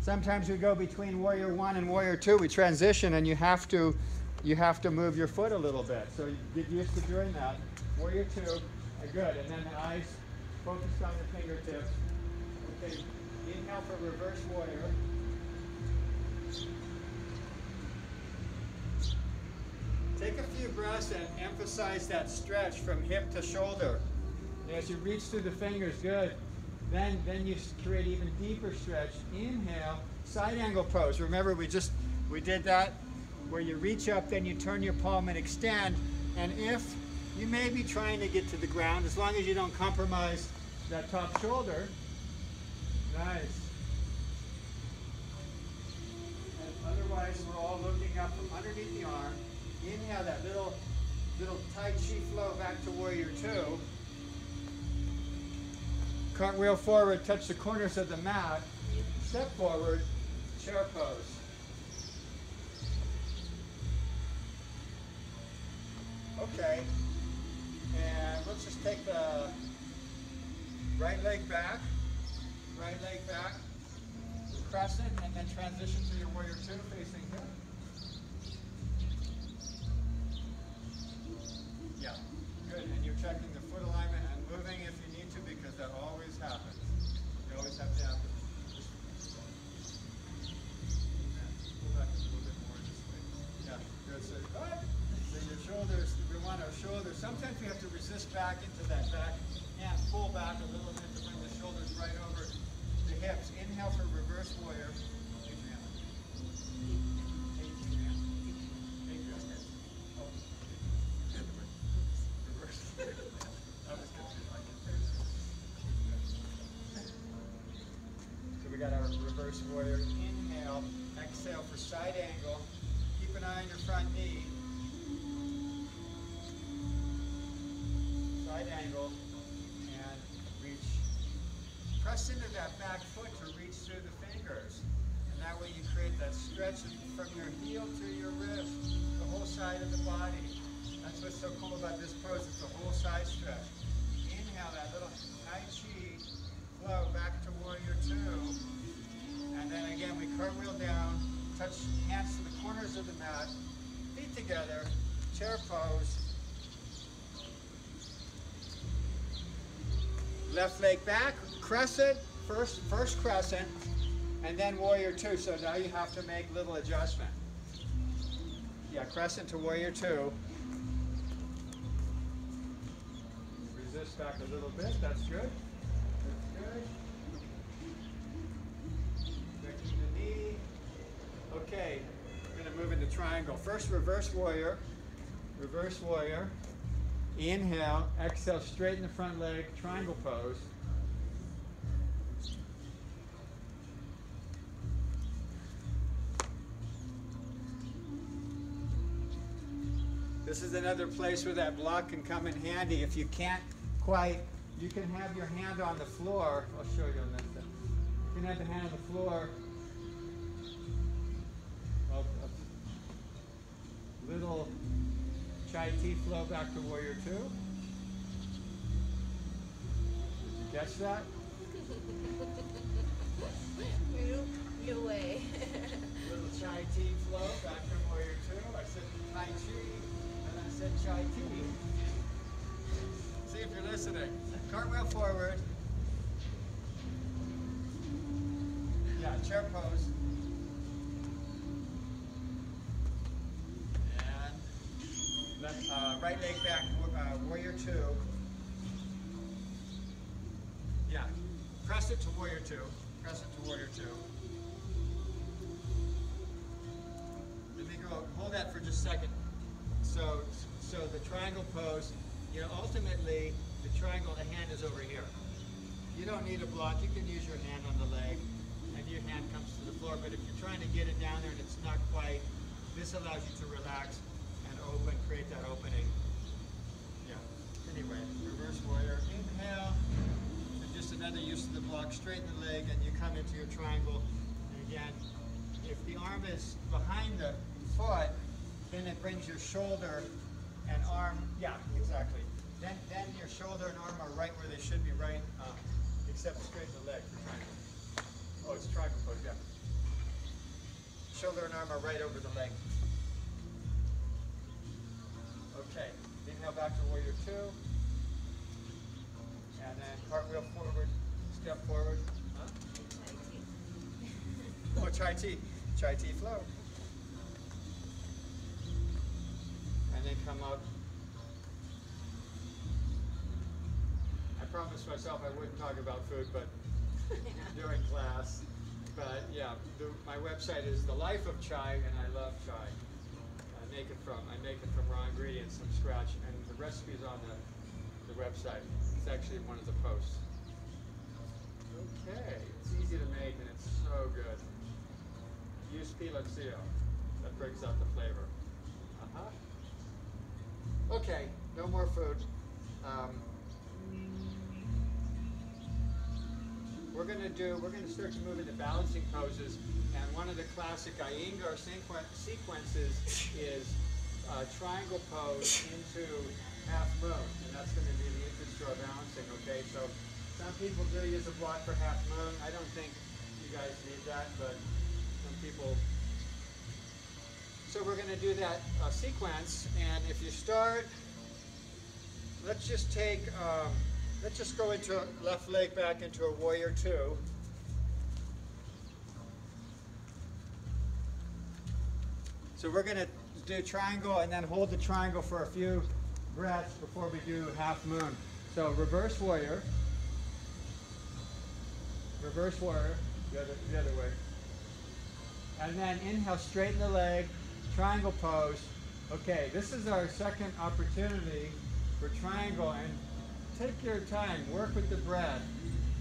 Sometimes we go between warrior one and warrior two. We transition, and you have to move your foot a little bit. So you get used to doing that. Warrior two, good. And then the eyes focused on the fingertips. Okay, inhale for reverse warrior. Take a few breaths and emphasize that stretch from hip to shoulder. And as you reach through the fingers, good. Then you create even deeper stretch. Inhale, side angle pose. Remember, we did that where you reach up, then you turn your palm and extend. And if you may be trying to get to the ground, as long as you don't compromise that top shoulder. Nice. And otherwise, we're all looking up from underneath the arm. Inhale that little Tai Chi flow back to warrior two. Cartwheel forward, touch the corners of the mat. Step forward, chair pose. Okay, and let's just take the right leg back, crescent, and then transition to your warrior two facing here. Yeah, good, and you're checking the foot alignment and moving if you need to, because that always happens. You always have to have it. Pull back a little bit more this way. Yeah, good, so your shoulders, we want our shoulders. Sometimes we have to resist back into that back and pull back a little bit to bring the shoulders right over the hips. Inhale for reverse warrior. Adrian. Oh. Reverse. So we got our reverse warrior. Inhale, exhale for side angle. Keep an eye on your front knee. Side angle, and reach. Press into that back foot to reach through the fingers. And that way you create that stretch from your heel to your wrist, the whole side of the body. That's what's so cool about this pose, it's a whole side stretch. Inhale that little Tai Chi flow back to warrior two. And then again, we cartwheel down, touch hands to the corners of the mat, feet together, chair pose. Left leg back, crescent, first crescent, and then warrior two. So now you have to make little adjustment. Yeah, crescent to warrior two. Resist back a little bit, that's good. That's good. Stretching the knee. Okay, we're gonna move into triangle. First reverse warrior. Inhale, exhale, straighten the front leg, triangle pose. This is another place where that block can come in handy. If you can't quite, you can have your hand on the floor. I'll show you on this thing. You can have the hand on the floor. A little Chai Tea flow back to warrior two. Did you catch that? Your way. Little Chai Tea flow back to warrior two. I said Tai Chi, and I said Chai Tea. See if you're listening. Cartwheel forward. Yeah, chair pose. Right leg back, warrior two. Yeah, press it to warrior two. Press it to warrior two. Let me go, hold that for just a second. So the triangle pose, you know, ultimately the triangle, the hand is over here. You don't need a block, you can use your hand on the leg and your hand comes to the floor, but if you're trying to get it down there and it's not quite, this allows you to relax and open, create that opening. Yeah. Anyway, reverse warrior. Inhale. And just another use of the block. Straighten the leg and you come into your triangle. And again, if the arm is behind the foot, then it brings your shoulder and arm, yeah, exactly. Then your shoulder and arm are right where they should be, right, except straighten the leg for triangle. Oh, it's triangle pose, yeah. Shoulder and arm are right over the leg. Okay, inhale back to warrior two. And then cartwheel forward, step forward. Huh? Oh, chai tea. Chai tea flow. And then come up. I promised myself I wouldn't talk about food, but during class. But yeah, my website is The Life of Chai, and I love chai. I make it from raw ingredients from scratch, and the recipe is on the website. It's actually one of the posts. Okay, it's easy to make and it's so good. Use piloncillo. That brings out the flavor. Okay, no more food. We're gonna start to move into balancing poses, and one of the classic Iyengar sequences is triangle pose into half moon, and that's going to be the entrance to our balancing. Okay, so some people do use a block for half moon. I don't think you guys need that, but some people. So we're going to do that sequence, and if you start, let's just take. Let's just go into left leg back into a warrior two. So we're going to do triangle and then hold the triangle for a few breaths before we do half moon. So reverse warrior, the other way. And then inhale, straighten the leg, triangle pose. Okay, this is our second opportunity for triangle, and take your time, work with the breath,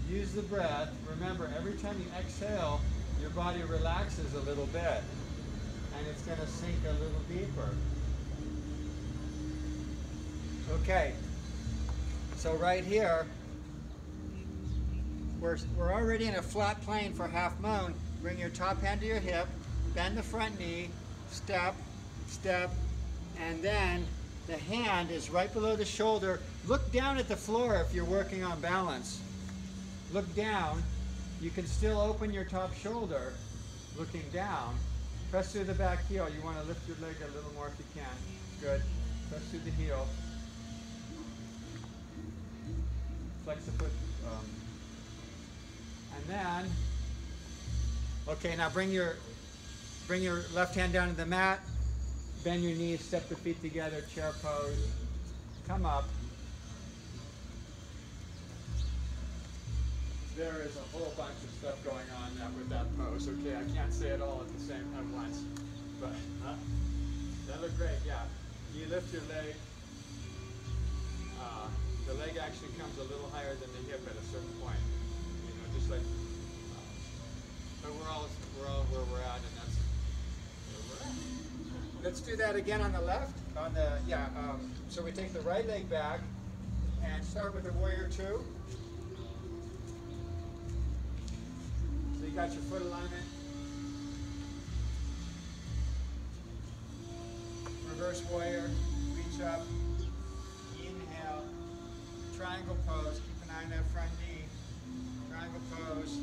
use the breath. Remember, every time you exhale, your body relaxes a little bit, and it's going to sink a little deeper. Okay, so right here, we're already in a flat plane for half moon. Bring your top hand to your hip, bend the front knee, step, step, and then the hand is right below the shoulder. Look down at the floor if you're working on balance. Look down. You can still open your top shoulder looking down. Press through the back heel. You want to lift your leg a little more if you can. Good. Press through the heel. Flex the foot. And then, okay, now bring your left hand down to the mat. Bend your knees, step the feet together, chair pose. Come up. There is a whole bunch of stuff going on with that pose. Okay, I can't say it all at once, but that looked great. Yeah, you lift your leg. The leg actually comes a little higher than the hip at a certain point. You know, just like. But we're all where we're at, and that's where we're at. Let's do that again on the left. So we take the right leg back and start with a warrior two. So you got your foot alignment. Reverse warrior, reach up, inhale, triangle pose, keep an eye on that front knee, triangle pose.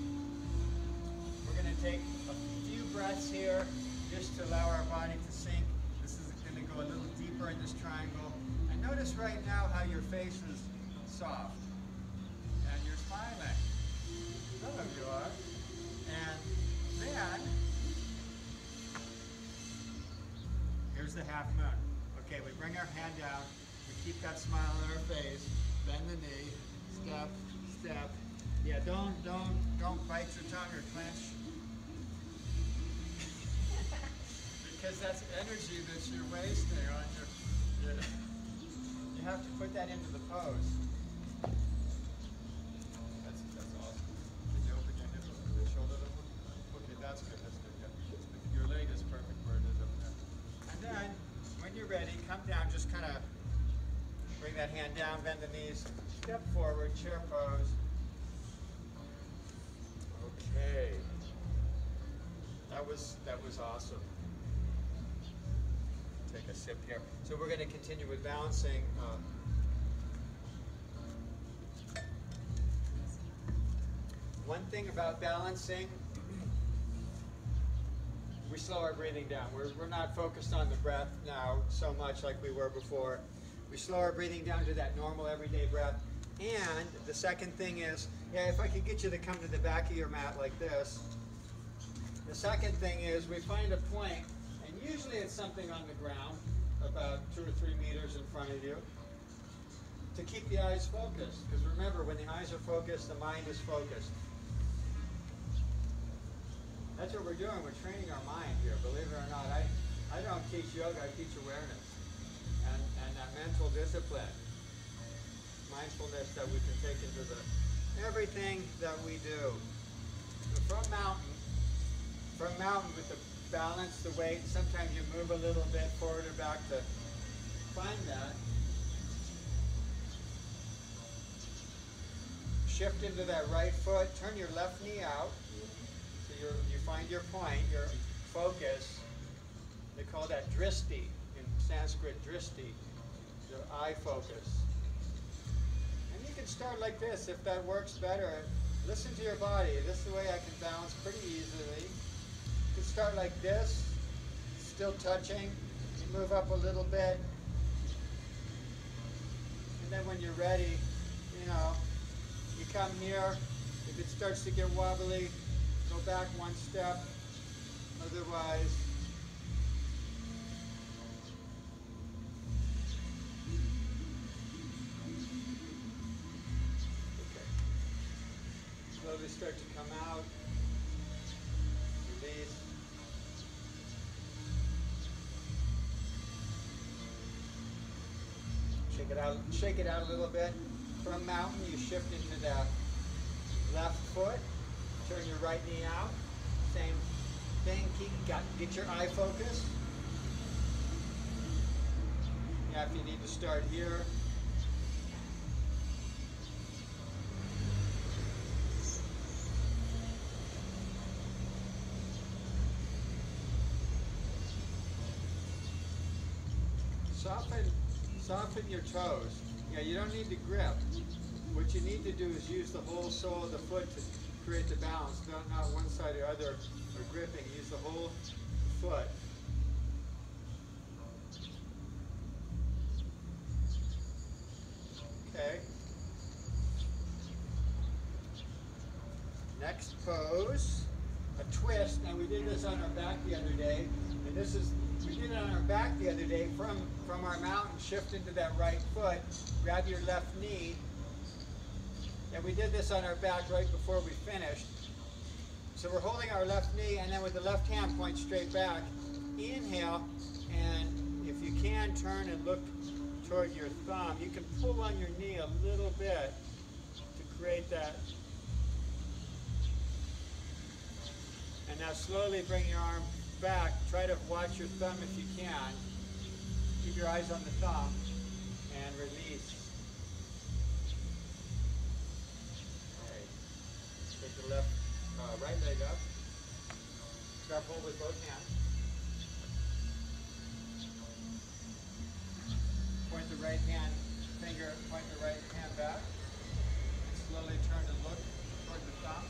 We're going to take a few breaths here just to allow our body to sink. This is going to go a little deeper in this triangle. And notice right now how your face is soft. And you're smiling. Some of you are. And then, here's the half moon. Okay, we bring our hand down. We keep that smile on our face. Bend the knee. Step, step. Yeah, don't bite your tongue or clench. Because that's energy that you're wasting on your. You have to put that into the pose. That's awesome. Can you open your hip, the shoulder a little? Okay, that's good. That's good. Yeah. Your leg is perfect where it is up there. And then, when you're ready, come down. Just kind of bring that hand down, bend the knees, step forward, chair pose. Okay. That was awesome. Take a sip here. So we're going to continue with balancing. One thing about balancing, we slow our breathing down. We're not focused on the breath now so much like we were before. We slow our breathing down to that normal everyday breath. And the second thing is, yeah, if I could get you to come to the back of your mat like this. The second thing is we find a point, and usually it's something on the ground, about 2 or 3 meters in front of you, to keep the eyes focused. Because remember, when the eyes are focused, the mind is focused. That's what we're doing. We're training our mind here, believe it or not. I don't teach yoga, I teach awareness. And that mental discipline, mindfulness that we can take into everything that we do. So from mountain with the balance, the weight, sometimes you move a little bit forward or back to find that. Shift into that right foot, turn your left knee out. So you find your point, your focus. They call that drishti, in Sanskrit drishti, your eye focus. And you can start like this if that works better. Listen to your body. This is the way I can balance pretty easily. You can start like this, still touching. You move up a little bit. And then when you're ready, you come near. If it starts to get wobbly, go back one step. Otherwise, slowly start to come out, release. Shake it out a little bit. From mountain, you shift into that left foot. Turn your right knee out. Same thing. Get your eye focus. Yeah, if you need to start here. Soften your toes. Yeah, you don't need to grip. What you need to do is use the whole sole of the foot to create the balance. Not one side or other or gripping. Use the whole foot. Okay. Next pose, a twist. Now we did this on our back the other day, and we did it on our back the other day from our mountain. Shift into that right foot, grab your left knee, and we did this on our back right before we finished. So we're holding our left knee, and then with the left hand point straight back, inhale, and if you can, turn and look toward your thumb. You can pull on your knee a little bit to create that. And now slowly bring your arm back. Try to watch your thumb if you can. Keep your eyes on the thumb and release. Okay. Take the right leg up. Grab hold with both hands. Point the right hand back. And slowly turn to look toward the thumb.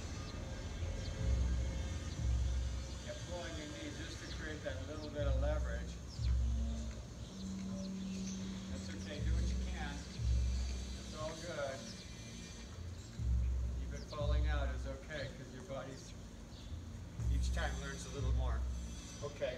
Pulling your knee just to create that little bit of leverage. That's okay, do what you can. It's all good. Even falling out is okay because your body each time learns a little more. Okay.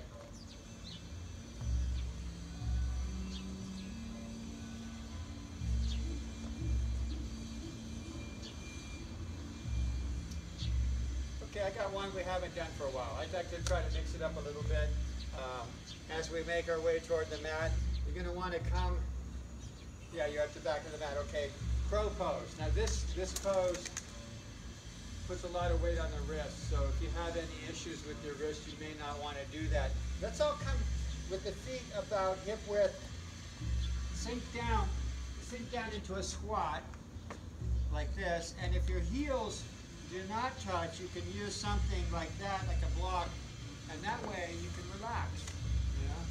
Okay, I got one we haven't done for a while. I'd like to try to mix it up a little bit. As we make our way toward the mat, you're going to want to come, yeah, you're at the back of the mat. Okay, crow pose. Now this pose puts a lot of weight on the wrist, so if you have any issues with your wrist, you may not want to do that. Let's all come with the feet about hip width. Sink down into a squat like this, and if your heels do not touch, you can use something like that, like a block, And that way you can relax, you know?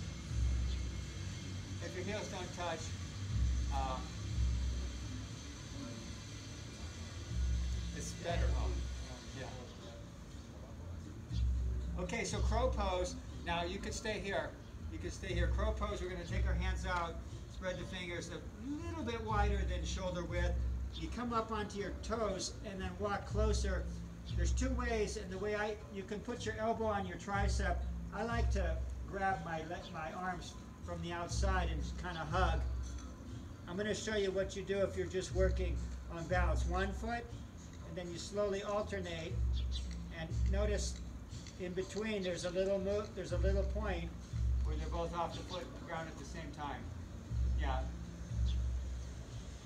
If your heels don't touch, it's better. Yeah. Okay, so crow pose. Now you can stay here. You can stay here. Crow pose, we're going to take our hands out, spread the fingers a little bit wider than shoulder width. You come up onto your toes and then walk closer. There's two ways, and the way you can put your elbow on your tricep. I like to grab my arms from the outside and just kind of hug. I'm going to show you what you do if you're just working on balance. 1 foot, and then you slowly alternate. And notice in between there's a little point where they're both off the ground at the same time. Yeah.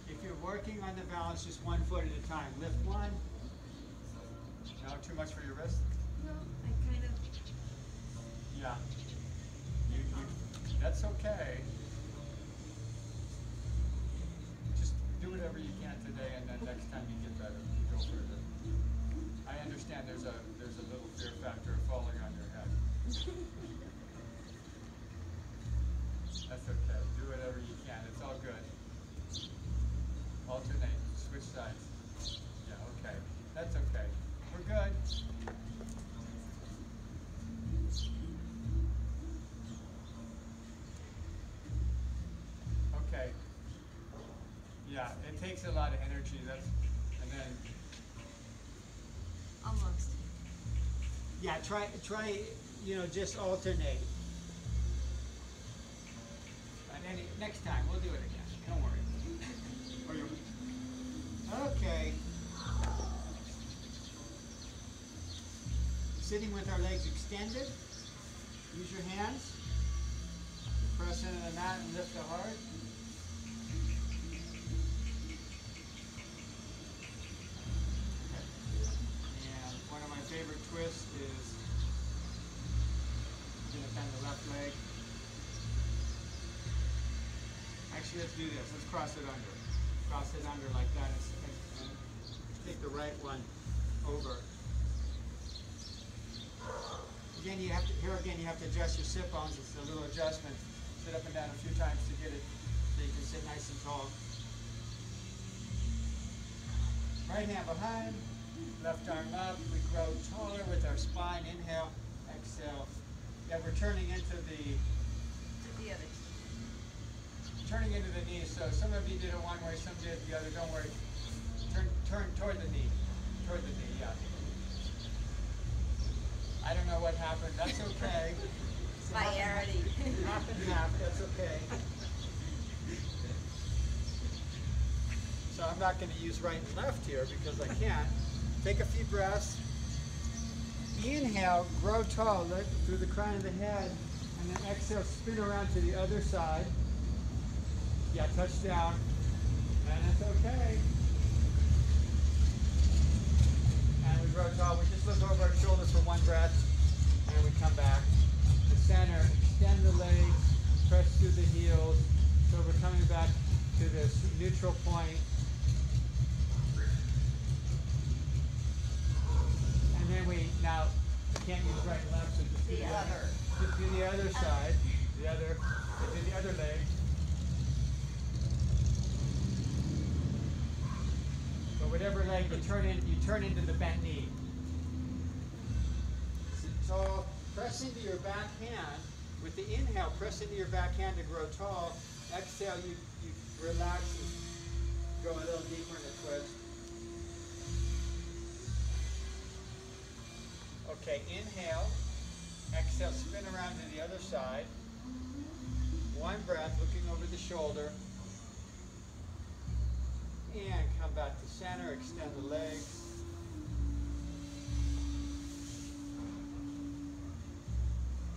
If you're working on the balance, just 1 foot at a time. Lift one. No, too much for your wrist? No, I kind of. Yeah. That's okay. Just do whatever you can today, and then next time you get better, you go further. I understand there's a little fear factor of falling on your head. That's okay. Do whatever you can. It's all good. Alternate. Switch sides. Yeah, okay. That's okay. We're good. Okay. Yeah, it takes a lot of energy. And then. Almost. Yeah, try, just alternate. And next time, we'll do it again. Don't worry. Okay. Sitting with our legs extended. Use your hands. Press into the mat and lift the heart. Okay. And one of my favorite twists is I'm going to bend the left leg. Actually, let's do this. Let's cross it under. Cross it under like that and take the right one over. Again, you have to adjust your sit bones. It's a little adjustment. Sit up and down a few times to get it so you can sit nice and tall. Right hand behind, left arm up. We grow taller with our spine. Inhale, exhale. Yeah, we're turning into the other. Turning into the knee. So some of you did it one way, some did it the other. Don't worry. Turn toward the knee. Toward the knee, yeah. I don't know what happened. That's okay. Priority. Half and half. That's okay. So I'm not going to use right and left here because I can't. Take a few breaths. Inhale, grow tall, look through the crown of the head, and then exhale, spin around to the other side. Yeah, touch down, and it's okay. And we grow tall. We just look over our shoulder for 1 breath, and we come back. The center, extend the legs, press through the heels. So we're coming back to this neutral point. And then we can't use right and left, so just do the other. Just do the other side, do the other leg. But whatever leg you turn into the bent knee. Sit tall, press into your back hand. With the inhale, press into your back hand to grow tall. Exhale, you relax and go a little deeper in the twist. Okay, inhale, exhale, spin around to the other side. 1 breath, looking over the shoulder. And come back to center, extend the legs.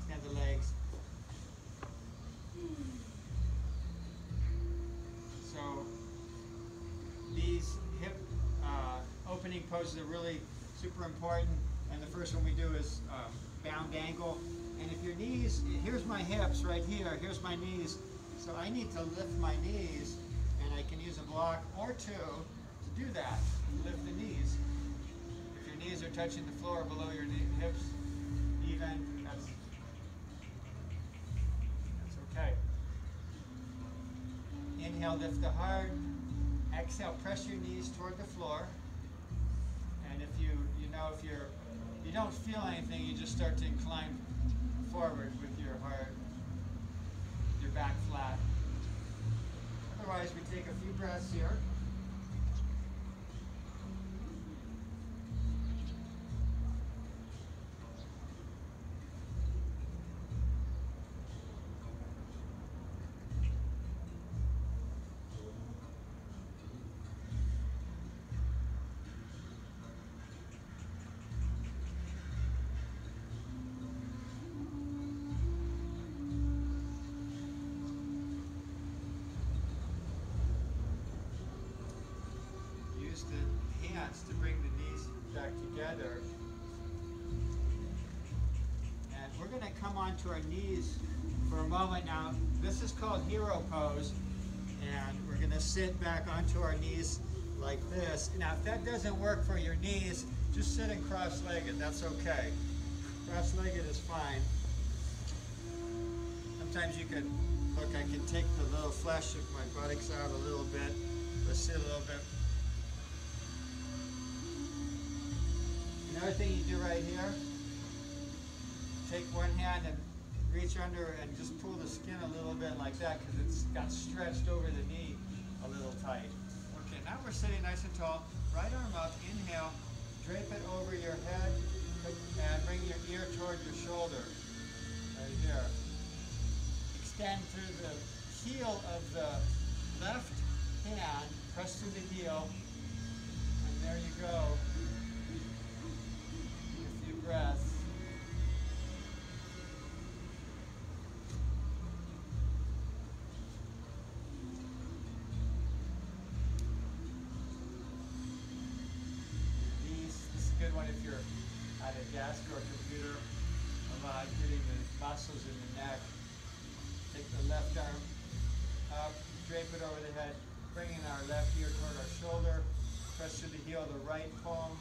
Extend the legs. So these hip opening poses are really super important. And the first one we do is bound angle. And if your knees, here's my hips right here, here's my knees. So I need to lift my knees, and I can use a block or two to do that. Lift the knees. If your knees are touching the floor below your hips, even, that's Inhale, lift the heart. Exhale, press your knees toward the floor. And if you don't feel anything, you just start to incline forward with your heart, your back flat. Otherwise, we take a few breaths here. Use the hands to bring the knees back together. And we're going to come onto our knees for a moment now. This is called hero pose. And we're going to sit back onto our knees like this. Now, if that doesn't work for your knees, just sit in cross-legged. That's okay. Cross-legged is fine. Sometimes you can, look, I can take the little flesh of my buttocks out a little bit. Let's sit a little bit. Another thing you do right here, take one hand and reach under and just pull the skin a little bit like that because it's got stretched over the knee a little tight. Okay, now we're sitting nice and tall. Right arm up, inhale, drape it over your head and bring your ear toward your shoulder. Right here. Extend through the heel of the left hand, press through the heel, and there you go. Breath. This is a good one if you're at a desk or a computer, about getting the muscles in the neck. Take the left arm up, drape it over the head, bringing our left ear toward our shoulder, press through the heel of the right palm.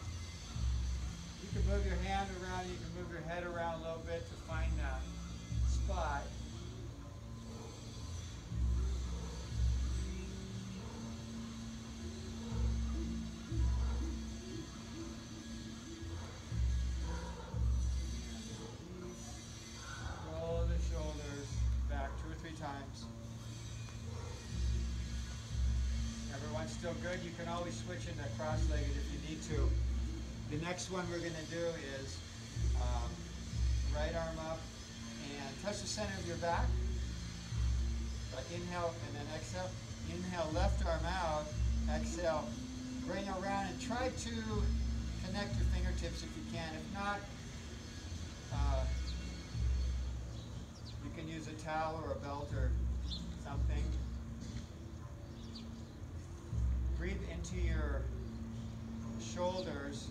You can move your hand around, you can move your head around a little bit to find that spot. Roll the shoulders back 2 or 3 times. Everyone's still good. You can always switch into cross-legged if you need to. The next one we're going to do is right arm up and touch the center of your back. Inhale and then exhale. Inhale, left arm out. Exhale, bring it around and try to connect your fingertips if you can. If not, you can use a towel or a belt or something. Breathe into your shoulders.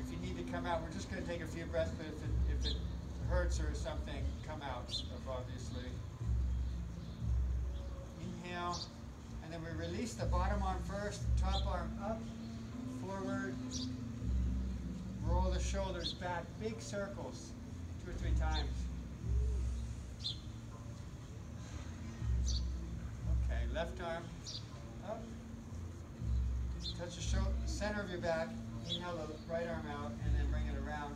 If you need to come out, we're just going to take a few breaths, but if it hurts or something, come out, obviously. Inhale, and then we release the bottom arm first, top arm up, forward, roll the shoulders back, big circles, 2 or 3 times. Okay, left arm up. Touch the center of your back, inhale the right arm out, and then bring it around.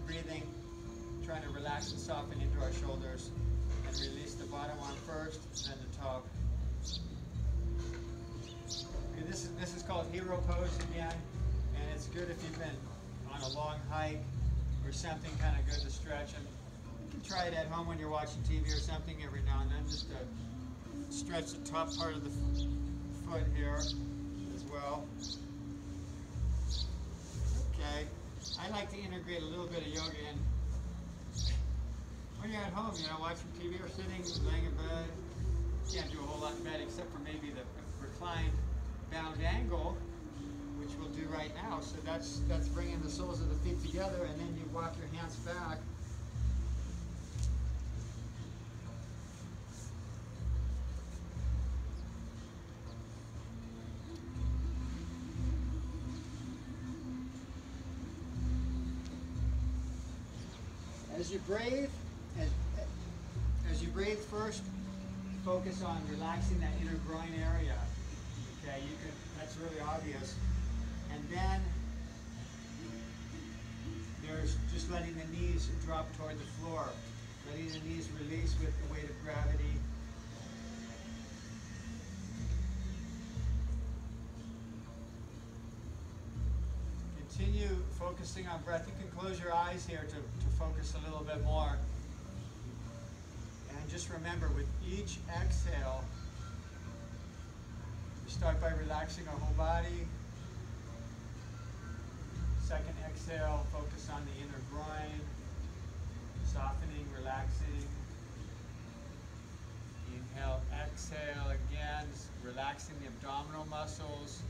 Breathing, trying to relax and soften into our shoulders, and release the bottom arm first, then the top. This is called hero pose again, and it's good if you've been on a long hike or something kind of good to stretch. And you can try it at home when you're watching TV or something every now and then, just to stretch the top part of the foot here as well. Okay, I like to integrate a little bit of yoga in. When you're at home, watching TV or sitting, laying in bed, you can't do a whole lot in bed except for maybe the reclined bound angle, which we'll do right now. So that's bringing the soles of the feet together, and then you walk your hands back. As you breathe, as you breathe first, focus on relaxing that inner groin area. Okay, that's really obvious. And then there's just letting the knees drop toward the floor. Letting the knees release with the weight of gravity. Continue focusing on breath. You can close your eyes here to focus a little bit more. And just remember, with each exhale, we start by relaxing our whole body. Second exhale, focus on the inner groin, softening, relaxing. Inhale, exhale again, relaxing the abdominal muscles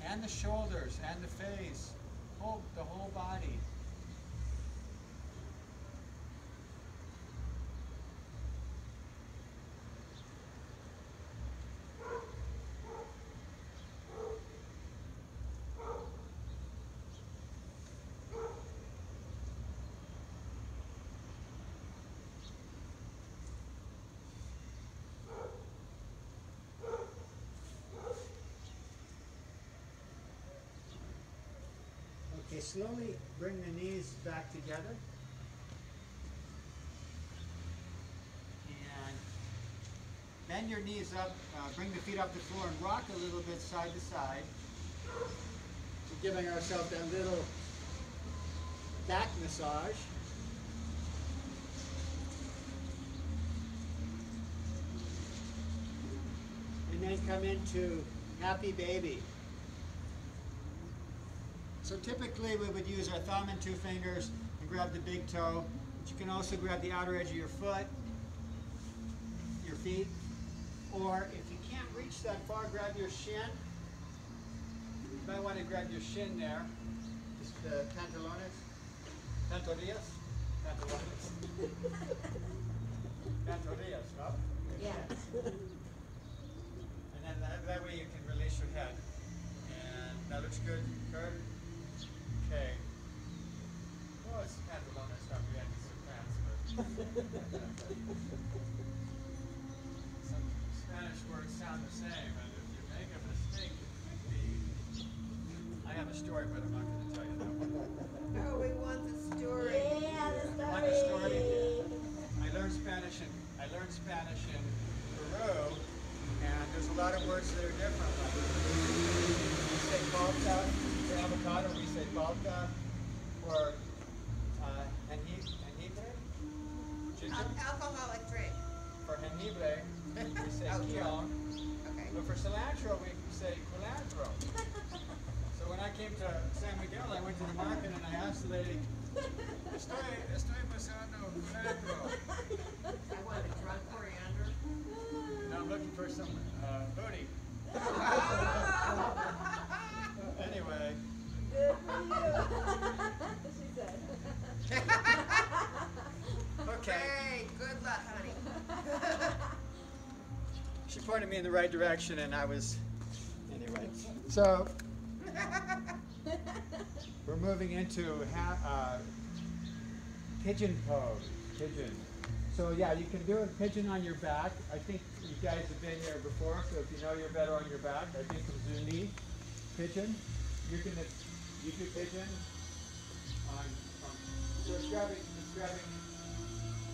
and the shoulders and the face, the whole body. Okay, slowly bring the knees back together. And bend your knees up, bring the feet up the floor and rock a little bit side to side. We're giving ourselves that little back massage. And then come into happy baby. So typically we would use our thumb and two fingers and grab the big toe, but you can also grab the outer edge of your foot, your feet, or if you can't reach that far, grab your shin. You might want to grab your shin there, just the pantalones, pantorrillas, pantalones, pantorrillas, up. Yes. And then that way you can release your head. And that looks good, Kurt. Okay. Well, it's pantalones, not really some pants, but some Spanish words sound the same, and if you make a mistake, it could be. I have a story, but I'm not going to tell you that one. Oh, we want the story. Yeah, the story. Want a story? I learned Spanish in Peru, and there's a lot of words that are different. Like we say palta for avocado, we say palta for jengibre. Alcoholic drink. For jengibre, we say Oh, quillon. Okay. But for cilantro, we say culantro. So when I came to San Miguel, I went to the market and I asked the lady, Estoy pasando culantro. I want a drunk coriander. And I'm looking for some booty. Anyway. Good for you. She said. Okay. Hey, good luck, honey. She pointed me in the right direction and I was, anyway. So, we're moving into pigeon pose, pigeon. So yeah, you can do a pigeon on your back. I think you guys have been here before, so if you know you're better on your back, I think Zuni, pigeon. You do pigeon on, so it's grabbing,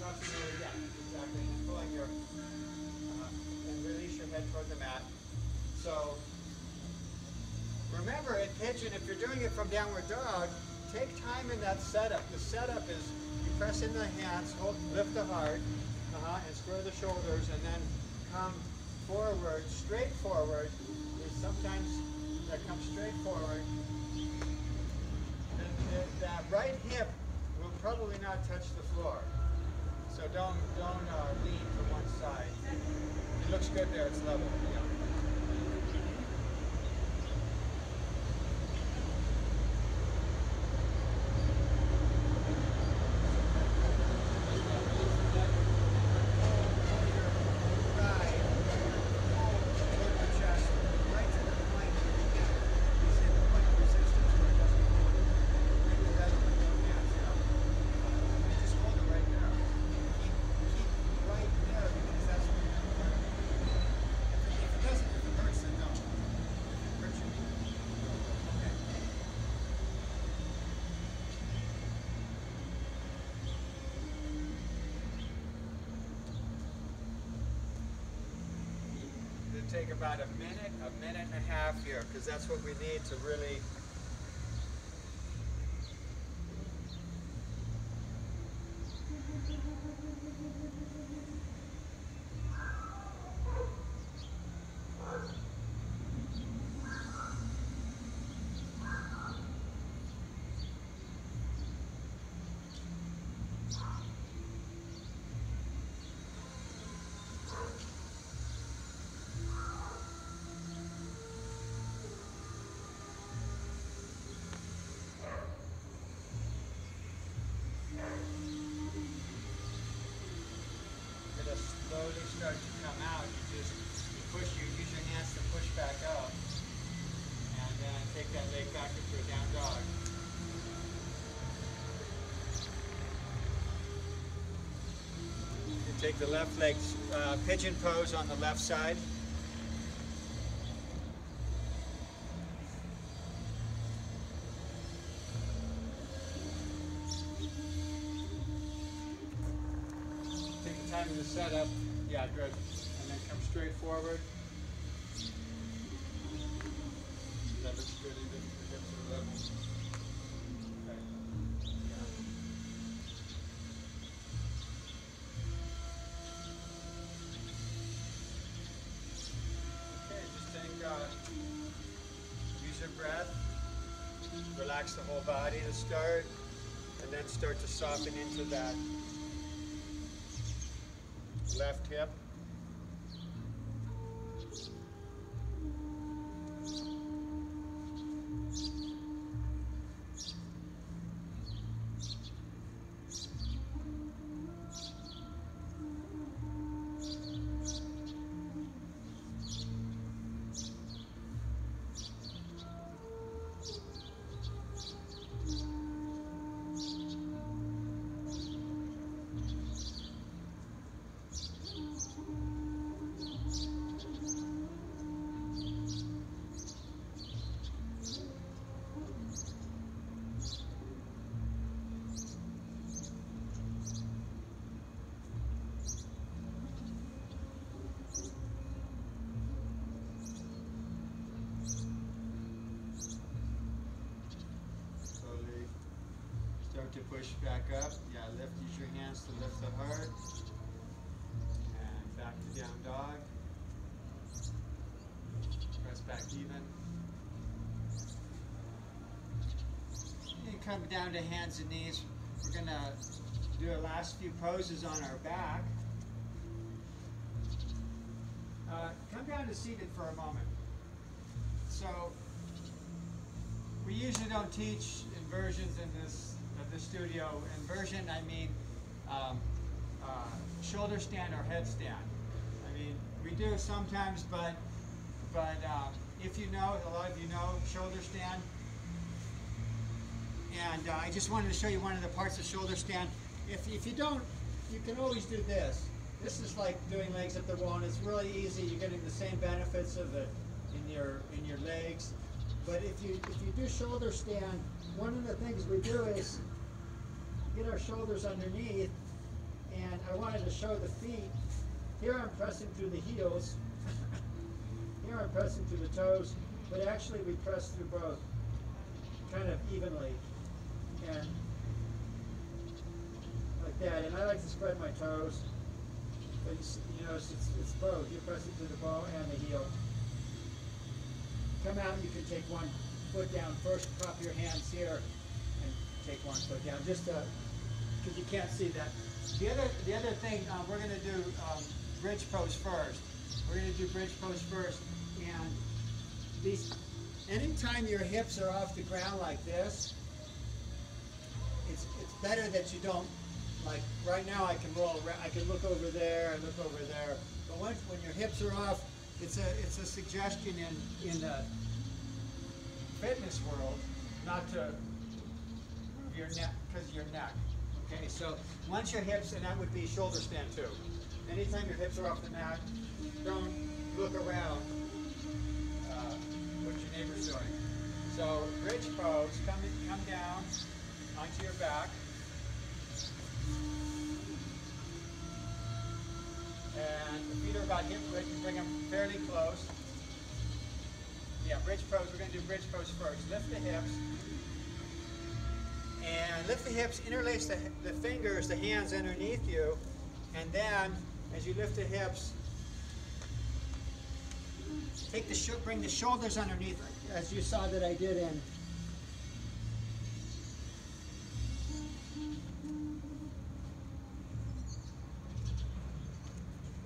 crossing over, yeah, exactly, and pulling your, and release your head toward the mat. So, remember in pigeon, if you're doing it from downward dog, take time in that setup. The setup is you press in the hands, lift the heart, and square the shoulders, and then come forward, straight forward. Sometimes that comes straight forward. That right hip will probably not touch the floor. So don't lean to one side. It looks good there, it's level. Yeah. take about a minute and a half here, because that's what we need to really. Slowly start to come out. You use your hands to push back up, and then take that leg back into a down dog. You take the left leg, pigeon pose on the left side. Time in the setup, yeah, good. And then come straight forward. That looks good, even the hips are level. Okay. Yeah. Okay, just use your breath, relax the whole body to start, and then start to soften into that left hip. To push back up, use your hands to lift the heart, and back to down dog, press back even, and come down to hands and knees. We're going to do our last few poses on our back. Come down to seated for a moment. So we usually don't teach inversions in this studio. Inversion, I mean shoulder stand or headstand. I mean, we do sometimes, but if you know, a lot of you know shoulder stand. And I just wanted to show you one of the parts of shoulder stand. If you don't, you can always do this. This is like doing legs at the wall, and it's really easy. You're getting the same benefits of it in your legs. But if you do shoulder stand, one of the things we do is get our shoulders underneath, and I wanted to show the feet. Here I'm pressing through the heels. Here I'm pressing through the toes, but actually we press through both, kind of evenly, and like that. And I like to spread my toes, but you know, it's both. You're pressing through the ball and the heel. Come out, you can take one foot down first, prop your hands here, and take one foot down, just because you can't see that. The other thing, we're going to do bridge pose first. We're going to do bridge pose first, and anytime your hips are off the ground like this, it's better that you don't, like right now I can roll around, I can look over there and look over there, but when your hips are off, it's a suggestion in the fitness world not to move your neck, because of your neck. Okay, so once your hips, and that would be shoulder stand too. Anytime your hips are off the mat, don't look around what your neighbor's doing. So bridge pose, come down onto your back. And the feet are about hip width. You bring them fairly close. Yeah, bridge pose. We're going to do bridge pose first. Lift the hips. And lift the hips, interlace the fingers, the hands underneath you. And then, as you lift the hips, bring the shoulders underneath, as you saw that I did in.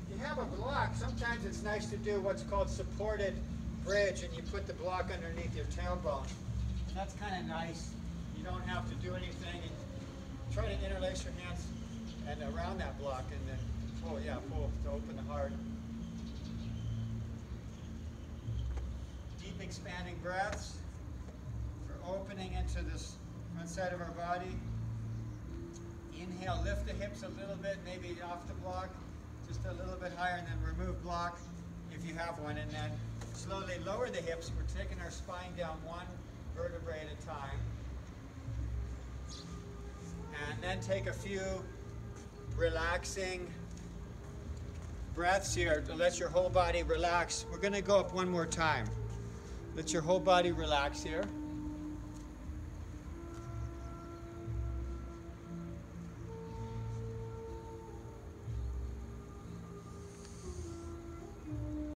If you have a block, sometimes it's nice to do what's called supported bridge, and you put the block underneath your tailbone. And that's kind of nice. You don't have to do anything. And try to interlace your hands and around that block, and then pull to open the heart. Deep expanding breaths for opening into this front side of our body. Inhale, lift the hips a little bit, maybe off the block, just a little bit higher, and then remove block if you have one, and then slowly lower the hips. We're taking our spine down one vertebrae at a time. And then take a few relaxing breaths here to let your whole body relax. We're going to go up one more time. Let your whole body relax here.